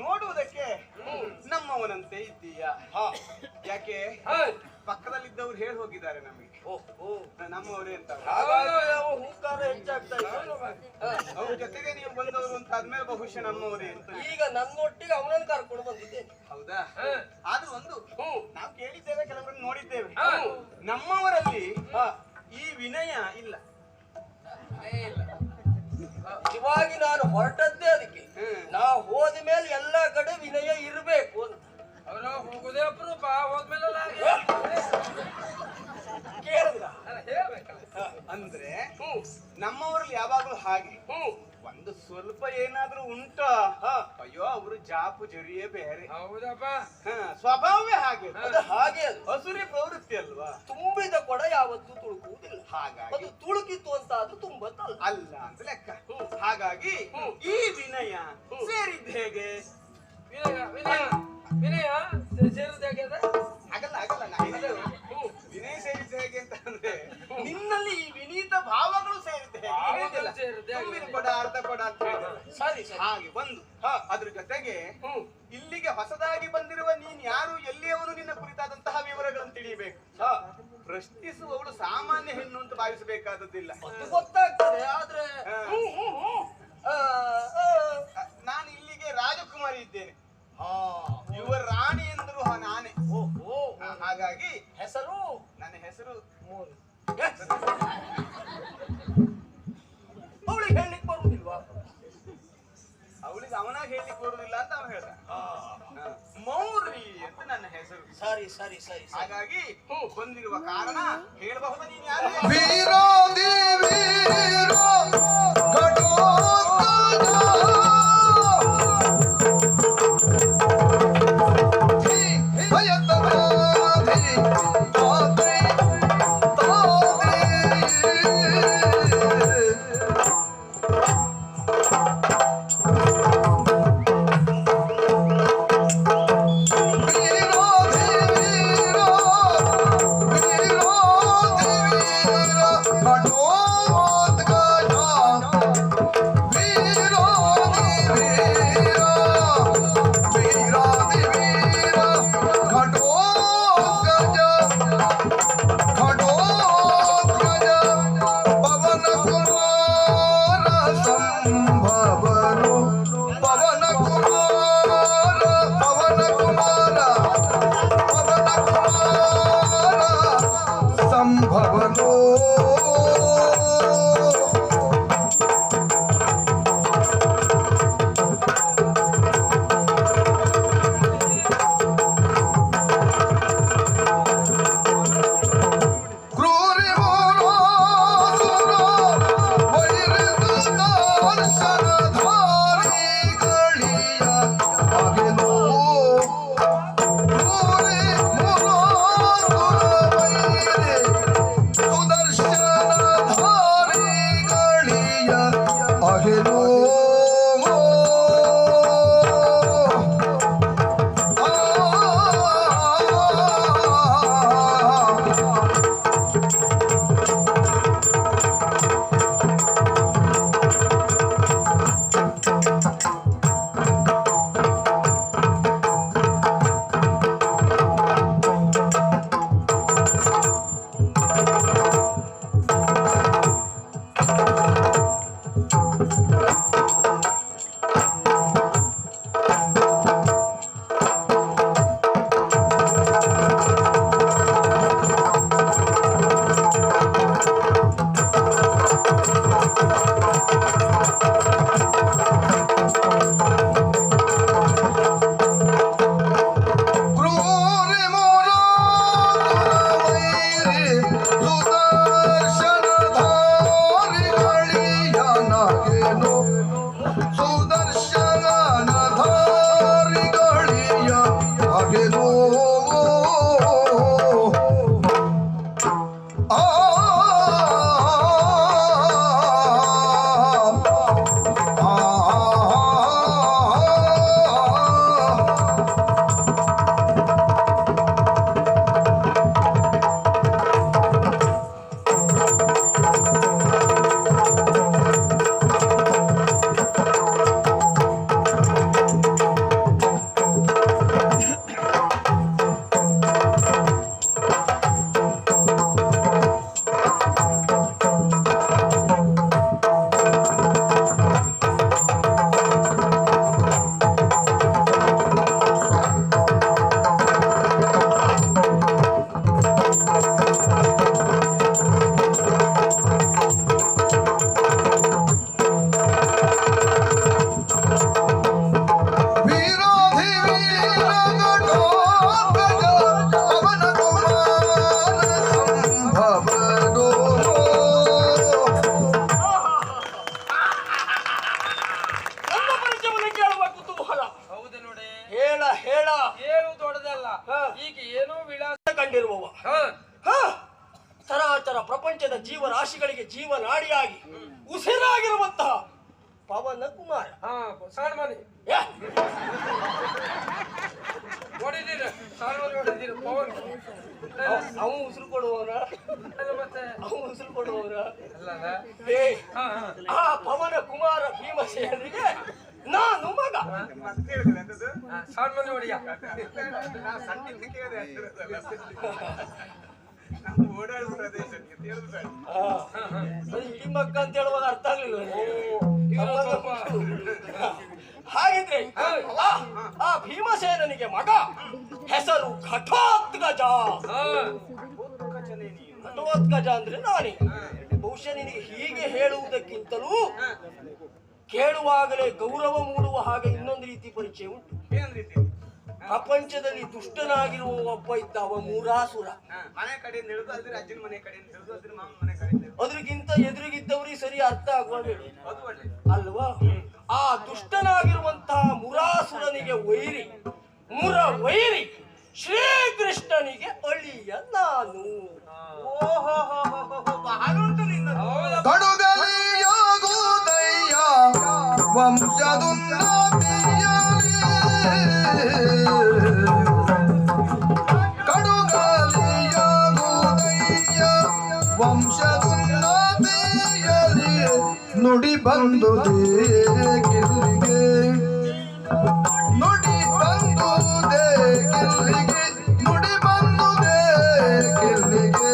ನೋಡುವುದಕ್ಕೆ ನಮ್ಮವನಂತೆ ಇದ್ದೀಯ. ಯಾಕೆ ಪಕ್ಕದಲ್ಲಿದ್ದವ್ರು ಹೇಳಿ ಹೋಗಿದ್ದಾರೆ ನಮಗೆ ನಮ್ಮವರೇ ಅಂತ. ಹೂಕಾರ ಹೆಚ್ಚಾಗ್ತಾ ಇದೆ. ಅವ್ರ ಜೊತೆಗೆ ನೀವು ಬಂದವರು ಅಂತ ಆದ್ಮೇಲೆ ಬಹುಶಃ ನಮ್ಮವರೇ ಅಂತ. ಈಗ ನನ್ನೊಟ್ಟಿಗೆ ಅವನನ್ನು ಕರ್ಕೊಂಡು ಬಂದಿದ್ದೇನೆ. ಹೌದಾ? ಆದ್ರೂ ಒಂದು ನಾವು ಕೇಳಿದ್ದೇವೆ, ಕೆಲವರನ್ನು ನೋಡಿದ್ದೇವೆ. ನಮ್ಮವರಲ್ಲಿ ಈ ವಿನಯ ಇಲ್ಲ. ಇವಾಗಿ ನಾನು ಹೊರಟದ್ದೇ ಅದಕ್ಕೆ. ನಾ ಹೋದ ಮೇಲೆ ಎಲ್ಲ ಕಡೆ ವಿನಯ ಇರಬೇಕು ಅಂತ. ಅವರು ಹೋಗುದೇ ಅಪರೂಪ, ಹೋದ್ಮೇಲೆ ಕೇಳಿದ್ರ ಹೇಳ್ಬೇಕಲ್ಲ. ಅಂದ್ರೆ ನಮ್ಮವರಲ್ಲಿ ಯಾವಾಗ್ಲೂ ಹಾಗೆ. ಒಂದು ಸ್ವಲ್ಪ ಏನಾದ್ರೂ ಉಂಟಾ, ಅಯ್ಯೋ ಅವರು ಜಾಪು ಜರಿಯೇ ಬೇರೆ. ಹೌದಪ್ಪ. ಸ್ವಭಾವವೇ ಹಾಗೆ. ಅದು ಹಾಗೆ. ಅದು ಹಸುರಿ ಪ್ರವೃತ್ತಿ ಅಲ್ವಾ? ತುಂಬಿದ ಕೊಡ ಯಾವತ್ತೂ ತುಳುಕುವುದಿಲ್ಲ. ಹಾಗಾಗಿ ಅದು ತುಳುಕಿತ್ತು ಅಂತ ಅದು ತುಂಬತ್ತಲ್ಲ ಅಲ್ಲ ಅಂತ ಲೆಕ್ಕ. ಹಾಗಾಗಿ ಈ ವಿನಯ ಸೇರಿದ್ದು ಹೇಗೆ? ವಿನಯ ವಿನಯ ವಿನಯ ಸೇರಿದ ಹೇಗೆ ಅದ? ಆಗಲ್ಲ ಆಗಲ್ಲ, ನಾ ಹೇಳಿದ್ದು ವಿನಯ ಸೇರಿದ್ದು ಹೇಗೆ ಅಂತ ಅಂದ್ರೆ ನಿನ್ನಲ್ಲಿ ಈ ವಿನೀತ ಭಾವಗಳು ಸೇರಿದ್ದು ಹೇಗೆ ಹೇಳಿದ್ದಿಲ್ಲ. ಸೇರಿದ್ದು ಹೇಗೆ? ತುಂಬಿದ ಕೊಡ ಅರ್ಧ ಕೊಡ ಅಂತ ಹೇಳಿದ್ರಲ್ಲ. ಸರಿ ಹಾಗೆ ಒಂದು ಅದ್ರ ಜೊತೆಗೆ ಇಲ್ಲಿಗೆ ಹೊಸದಾಗಿ ಬಂದಿರುವ ನೀನ್ ಯಾರು, ಎಲ್ಲಿಯವನು, ನಿನ್ನ ಕುರಿತಾದಂತಹ ವಿವರಗಳನ್ನು ತಿಳಿಯಬೇಕು. ಪ್ರಶ್ನಿಸುವವಳು ಸಾಮಾನ್ಯ ಹೆಣ್ಣು ಅಂತ ಭಾವಿಸಬೇಕಾದದ್ದಿಲ್ಲ. ಅದು ಗೊತ್ತಾಗ್ತದೆ. ಆದ್ರೆ ನಾನು ಇಲ್ಲಿಗೆ ರಾಜಕುಮಾರಿ ಇದ್ದೇನೆ, ಯುವ ರಾಣಿ ಎಂದರು ನಾನೇ. ಹಾಗಾಗಿ ಹೆಸರು ನನ್ನ ಹೆಸರು ಅವಳಿಗೆ ಹೇಳಲಿಕ್ಕೆ ಬರುವುದಿಲ್ವಾ? ಅವಳಿಗೆ ಅವನಾಗಿ ಹೇಳಲಿಕ್ಕೆ ಬರುವುದಿಲ್ಲ ಅಂತ ಅವನು ಹೇಳ್ದ. ಮೌರ್ವಿ ಅಂತ ನನ್ನ ಹೆಸರು. ಸರಿ ಸರಿ ಸರಿ. ಹಾಗಾಗಿ ಬಂದಿರುವ ಕಾರಣ ಹೇಳಬಹುದು. ನೀನು ಯಾರು? ವೀರಾದಿ ವೀರ ಘಟೋತ್ಕಚ ಭಯತರಾಧಿ ತಾದ್ರಿ ತಾದಿ ವೀರಾದಿ ವೀರ ಘಟೋತ್ಕಚ ಹಾಗೆನೋ ಪ್ರಪಂಚದ ಜೀವರಾಶಿಗಳಿಗೆ ಜೀವನಾಡಿಯಾಗಿ ಉಸಿರಾಗಿರುವಂತಹ ಪವನ ಕುಮಾರ. ಅವನು ಉಸಿರು ಕೊಡುವವರ ಉಸಿರು ಕೊಡುವವರ ಆ ಪವನ ಕುಮಾರ ಭೀಮಸೇನರಿಗೆ ನಾನು ಮಗ. ಇಡೀ ಮಕ್ಕ ಅಂತ ಹೇಳುವಾಗ ಅರ್ಥ ಆಗ್ಲಿಲ್ಲ. ಹಾಗಿದ್ರೆ ಆ ಭೀಮಸೇನನಿಗೆ ಮಗ, ಹೆಸರು ಘಟೋತ್ಕಜ. ಘಟೋತ್ಕಜ ಅಂದ್ರೆ ನಾನೇ. ಬಹುಶಃ ನಿನಗೆ ಹೀಗೆ ಹೇಳುವುದಕ್ಕಿಂತಲೂ ಕೇಳುವಾಗಲೇ ಗೌರವ ಮೂಡುವ ಹಾಗೆ ಇನ್ನೊಂದು ರೀತಿ ಪರಿಚಯ ಉಂಟು. ಪ್ರಪಂಚದಲ್ಲಿ ದುಷ್ಟನಾಗಿರುವ ಒಬ್ಬ ಇದ್ದ, ಅವ ಮೂರಾಸುರ. ಮನೆ ಕಡೆಯಿಂದ ಹಿಡಿದು ಅದ್ರ ಅಜ್ಜನ ಮನೆ ಕಡೆಯಿಂದ ಹಿಡಿದು ಅದ್ರ ಮಾಮನ ಮನೆ ಕಡೆಯಿಂದ ಅದ್ರಗಿಂತ ಎದುರಿಗಿದ್ದವ್ರಿಗೆ ಸರಿ ಅರ್ಥ ಆಗುವಾಗ ಅಲ್ವಾ? ಆ ದುಷ್ಟನಾಗಿರುವಂತಹ ಮುರಾಸುರನಿಗೆ ವೈರಿ, ವೈರಿ ಶ್ರೀಕೃಷ್ಣನಿಗೆ ಅಳಿಯ ನಾನು. ಕಡುಗಲಿಯಾಗುವುದಯ್ಯ ವಂಶದುನ್ನತಿಯಲಿ, ಕಡುಗಲಿಯಾಗುವುದಯ್ಯ ವಂಶದುನ್ನತಿಯಲಿ, ನುಡಿ ಬಂದುದೇ ಗಿಲ್ಲಿಗೆ, ನುಡಿ ಬಂದುದೇ ಗಿಲ್ಲಿಗೆ, ನುಡಿ ಬಂದುದೇ ಗಿಲ್ಲಿಗೆ.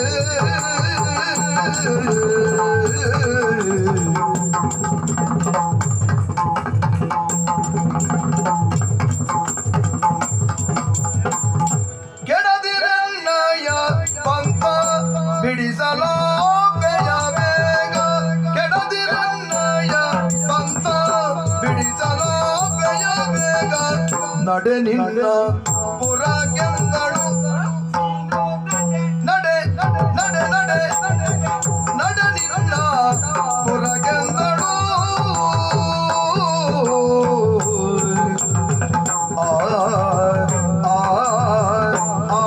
ಕೆಡದಿರನ್ನಯ ಪಂಥ ಬಿಡಿಸಲಾಪೆಯ ಬೇಗ, ಕೆಡದಿರನ್ನಯ ಪಂಥ ಬಿಡಿಸಲಾಪೆಯ ಬೇಗ, ನಡೆ ನಿನ್ನ ಪುರಗೆಂದಳು, ನಡೆ ನಡೆ ನಡೆ ನಡೆ ನಿನ್ನ ಪುರಗೆಂದಳು. ಆ ಆ ಆ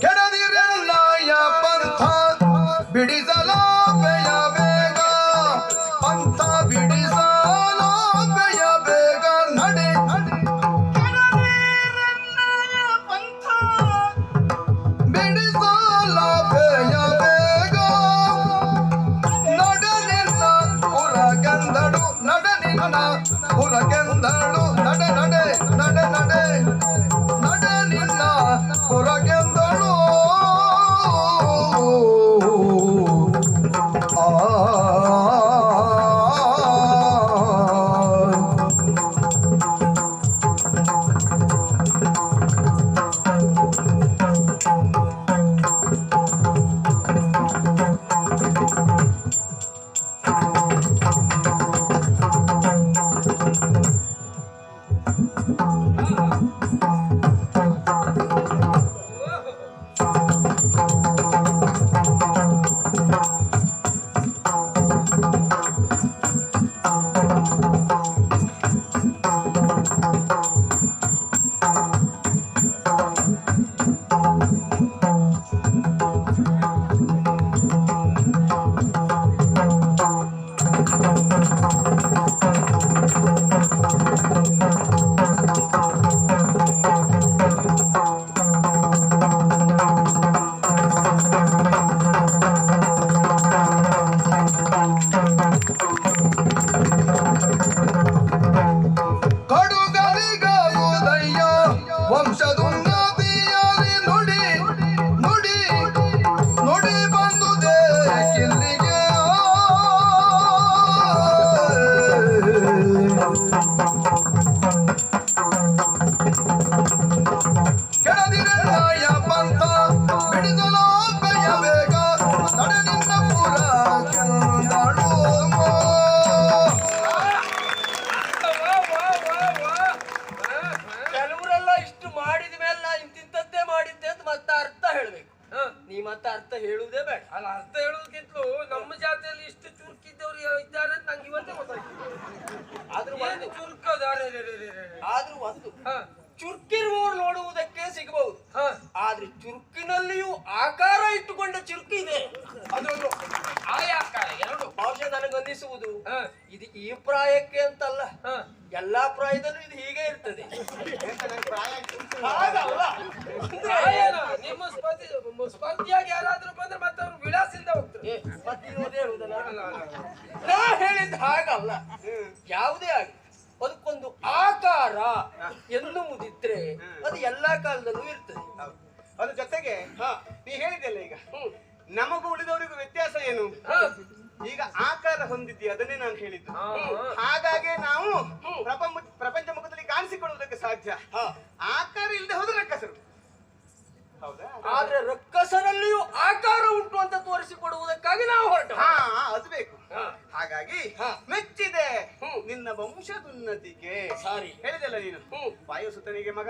ಕೆಡದಿರಲಾಯ ಪಂಥ ಬಿಡಿಸಲೋ ಬೇಯ ಬೇಗ ಪಂಥ ಬಿಡಿಸಲೋ ಬೇಯ ಬೇಗ ನಡೆ ಬಿಡಿಸಲೋ ಬೇಯ ಬೇಗ ನಡನಿನ್ನ ಹುರಗೆಂದಳು ನಡನಿನ್ನ ಹುರಗೆಂದಳು ನಡೆ ನಡೆ ನಡೆ ನಡೆ ನಡೆ ನಿನ್ನ ಹೊರಗೆಂದಳು ಕಡುಗರಿಗಾಗುವುದಯ್ಯ ವಂಶದುನ್ನತಿಯಲ್ಲಿ ನುಡಿ ನುಡಿ ನುಡಿ ಬಂದುದೇ ಕಿಲ್ಲಿಗೆ ಕೆಡದಿರಲಾಯ ಪಂಥ ಬಿಡಿಸಲೋ ಬೇಯ ಬೇಗ ನಡೆ ನಿನ್ನ ಪುರ ಕೆಂದಳು ಕೆಲವರೆಲ್ಲ ಇಷ್ಟು ಮಾಡಿದ ಮೇಲೆ ನಾ ಇಂತಿಂತದ್ದೇ ಮಾಡಿದ್ದೆ ಅಂತ ಮತ್ತೆ ಅರ್ಥ ಹೇಳ್ಬೇಕು. ನೀ ಮತ್ತೆ ಅರ್ಥ ಹೇಳುವುದೇ ಬೇಡ. ಅಲ್ಲ ಅರ್ಥ ಹೇಳೋದಕ್ಕಿಂತಲೂ ನಮ್ಮ ಜಾತಿಯಲ್ಲಿ ಇಷ್ಟು ಚುರುಕಿದ್ದವರು ಇದ್ದಾರೆ ಅಂತ ನಂಗೆ ಇವತ್ತೇ ಗೊತ್ತಾಯ್ತು. ಆದ್ರೂ ಏನು ಚುರುಕದಾರೆ ಆದ್ರೂ ಒಂದು ಚುರುಕಿರುವವರು ನೋಡುವುದಕ್ಕೆ ಸಿಗಬಹುದು. ಆದ್ರೆ ಚುರುಕಿನಲ್ಲಿಯೂ ಆಕಾರ ಇಟ್ಟುಕೊಂಡ ಚುರುಕು ಇದೆ. ಅದೊಂದು ಆಯಾಕಾರ ಎರಡು ಬಹುಶಃ ನನಗನ್ನಿಸುವುದು ಇದು ಈ ಪ್ರಾಯಕ್ಕೆ ಅಂತಲ್ಲ, ಎಲ್ಲಾ ಪ್ರಾಯದಲ್ಲೂ ಇದು ಹೀಗೆ ಇರ್ತದೆ. ಹಾಗಲ್ಲ. ಪ್ರಾಯನ ನಿಮ್ಮ ಸ್ಪರ್ಧಿಯಾಗಿ ಯಾರಾದ್ರೂ ಬಂದ್ರೆ ಮತ್ತೆ ಅವ್ರು ವಿಳಾಸಿಂದ ಹೋಗ್ತಾರೆ. ಮತ್ತೆ ಇರೋದೇ ಹೇಳುವುದಲ್ಲ. ನಾ ಹೇಳಿದ್ದು ಹಾಗಲ್ಲ. ಯಾವುದೇ ಆಗಿ ಅದಕ್ಕೊಂದು ಆಕಾರ ಎನ್ನುವುದಿದ್ರೆ ಅದು ಎಲ್ಲಾ ಕಾಲದಲ್ಲೂ ಇರ್ತದೆ. ಅದ್ರ ಜೊತೆಗೆ ನೀ ಹೇಳಿದೆಲ್ಲ ಈಗ ನಮಗೂ ಉಳಿದವರಿಗೂ ವ್ಯತ್ಯಾಸ ಏನು? ಈಗ ಆಕಾರ ಹೊಂದಿದ್ದಿ ಅದನ್ನೇ ನಾನು ಹೇಳಿದ್ದು. ಹಾಗಾಗಿ ನಾವು ಪ್ರಪಂಚ ಮುಖದಲ್ಲಿ ಕಾಣಿಸಿಕೊಳ್ಳುವುದಕ್ಕೆ ಸಾಧ್ಯ. ಆಕಾರ ಇಲ್ಲದೆ ಹೋದ್ರೆ ರಕ್ಕಸರು. ಹೌದಾ? ಆದ್ರೆ ರಕ್ಕಸರಲ್ಲಿಯೂ ಆಕಾರ ಉಂಟು ಅಂತ ತೋರಿಸಿಕೊಡುವುದಕ್ಕಾಗಿ ನಾವು ಹೊರಟ. ಅದು ಬೇಕು. ಹಾಗಾಗಿ ಮೆಚ್ಚಿದೆ ನಿನ್ನ ವಂಶದುನ್ನತಿಗೆ. ಸಾರಿ ಹೇಳಿದೆಲ್ಲ ನೀನು. ವಾಯುಸುತನಿಗೆ ಮಗ,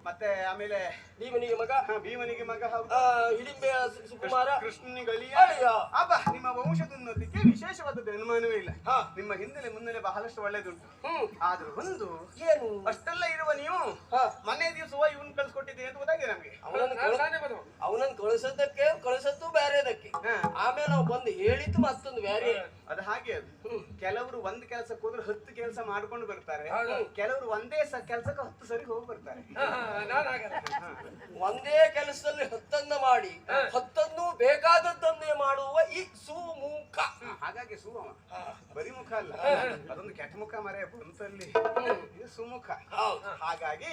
ಮತ್ತೆ ಆಮೇಲೆ ಭೀಮನಿಗೆ ಮಗ, ಭೀಮನಿಗೆ ಮಗ, ಹಿಡಿಂಬೆ ಸುಕುಮಾರ, ಕೃಷ್ಣನಿಗೆ ಅಳಿಯ. ಅಬ್ಬ ನಿಮ್ಮ ವಂಶದುನ್ನತಿಗೆ ವಿಶೇಷವಾದದ್ದು ಅನುಮಾನವೇ ಇಲ್ಲ. ನಿಮ್ಮ ಹಿನ್ನೆಲೆ ಮುನ್ನೆಲೆ ಬಹಳಷ್ಟು ಒಳ್ಳೇದುಂಟು. ಆದ್ರೂ ಒಂದು ಏನು ಅಷ್ಟೆಲ್ಲ ಇರುವ ನೀವು ಮೊನ್ನೆ ದಿವಸ ಇವನ್ ಕಳ್ಸಿಕೊಟ್ಟಿದ್ದೆ ಅಂತ ಗೊತ್ತಾಗಿದೆ ನಮ್ಗೆ. ಅವನನ್ನು ಕಳಿಸೋದಕ್ಕೆ ಕಳಿಸದ್ದು ಬೇರೆದಕ್ಕೆ. ಆಮೇಲೆ ನಾವು ಬಂದು ಹೇಳಿದ್ದು ಮತ್ತೊಂದು ಬೇರೆ. ಅದು ಹಾಗೆ ಅದು ಕೆಲವರು ಒಂದ್ ಕೆಲಸಕ್ಕೆ ಹೋದ್ರೆ 10 ಕೆಲಸ ಮಾಡ್ಕೊಂಡು ಬರ್ತಾರೆ, ಕೆಲವರು ಒಂದೇ ಕೆಲಸಕ್ಕೆ 10 ಸರಿ ಹೋಗಿ ಬರ್ತಾರೆ. ನಾನು ಹಾಗಲ್ಲ. ಒಂದೇ ಕೆಲಸದಲ್ಲಿ 10 ಮಾಡಿ 10 ಬೇಕಾದದ್ದನ್ನೇ ಮಾಡುವ ಈ ಸುಮುಖ. ಹಾಗಾಗಿ ಸುವ ಬರಿ ಮುಖ ಅಲ್ಲ, ಅದೊಂದು ಕೆಟ್ಟ ಮುಖ ಮರೆ ಬಂತಲ್ಲಿ, ಇದು ಸುಮುಖ. ಹಾಗಾಗಿ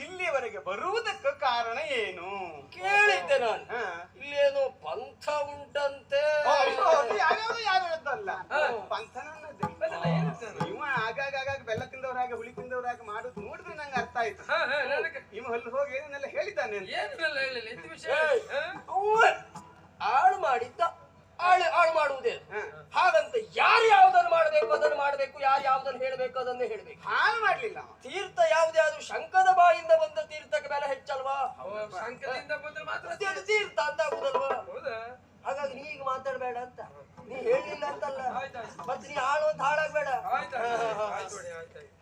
ಇಲ್ಲಿವರೆಗೆ ಬರುವುದಕ್ಕೆ ಕಾರಣ ಏನು ಕೇಳಿದ್ದೆ ನಾನು. ಇಲ್ಲೇನೋ ಪಂಥ ಉಂಟಂತೆ. ಯಾರು ಹೇಳದ್ದಲ್ಲ, ಪಂಥನನ್ನದೇ. ಇವ ಆಗಾಗ ಬೆಲ್ಲ ತಿಂದವರಾಗ ಹುಳಿ ತಿಂದವರಾಗ ಮಾಡುದು ನೋಡಿದ್ರೆ ನಂಗೆ ಅರ್ಥ ಆಯ್ತು. ಇವ ಅಲ್ಲಿ ಹೋಗಿ ಏನೇನೆಲ್ಲ ಹೇಳಿದ್ದಾನೆ. ಆಳು ಮಾಡಿದ್ದ ಆಳು ಮಾಡುವುದೇ. ಹಾಗಂತ ಯಾರು ಯಾವ್ದನ್ನು ಮಾಡಬೇಕು ಅದನ್ನು ಮಾಡಬೇಕು, ಯಾರು ಯಾವ್ದನ್ನು ಹೇಳಬೇಕು ಅದನ್ನೇ ಹೇಳಬೇಕು. ಹಾಳು ಮಾಡ್ಲಿಲ್ಲ. ತೀರ್ಥ ಯಾವುದೇ ಆದ್ರೂ ಶಂಕದ ಬಾಯಿಂದ ಬಂದ ತೀರ್ಥಕ್ಕೆ ಬೆಲೆ ಹೆಚ್ಚಲ್ವಾ? ಶಂಕದಿಂದ ಬಂದ್ರೆ ಮಾತ್ರ ಅದು ತೀರ್ಥ ಅಂತ ಆಗುದಲ್ವಾ? ಹಾಗಾಗಿ ನೀ ಈಗ ಮಾತಾಡ್ಬೇಡ ಅಂತ, ನೀ ಹೇಳಿಲ್ಲ ಅಂತಲ್ಲ, ಮತ್ತೆ ನೀ ಆಳು ಅಂತ ಹಾಳಾಗ್ಬೇಡ.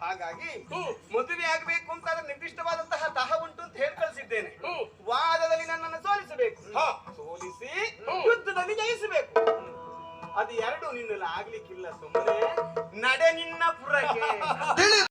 ಹಾಗಾಗಿ ಮದುವೆ ಆಗ್ಬೇಕು ಅಂತ ನಿರ್ದಿಷ್ಟವಾದಂತಹ ತಹ ಉಂಟು ಅಂತ ಹೇಳಿ ಕಳಿಸಿದ್ದೇನೆ. ವಾದದಲ್ಲಿ ನನ್ನನ್ನು ಸೋಲಿಸಬೇಕು, ಸೋಲಿಸಿ ಯುದ್ಧದಲ್ಲಿ ಜಯಿಸಬೇಕು. ಅದು ಎರಡು ನಿನ್ನಲ್ಲಿ ಆಗ್ಲಿಕ್ಕಿಲ್ಲ. ಸುಮ್ಮನೆ ನಡೆ ನಿನ್ನ ಪುರಕ್ಕೆ.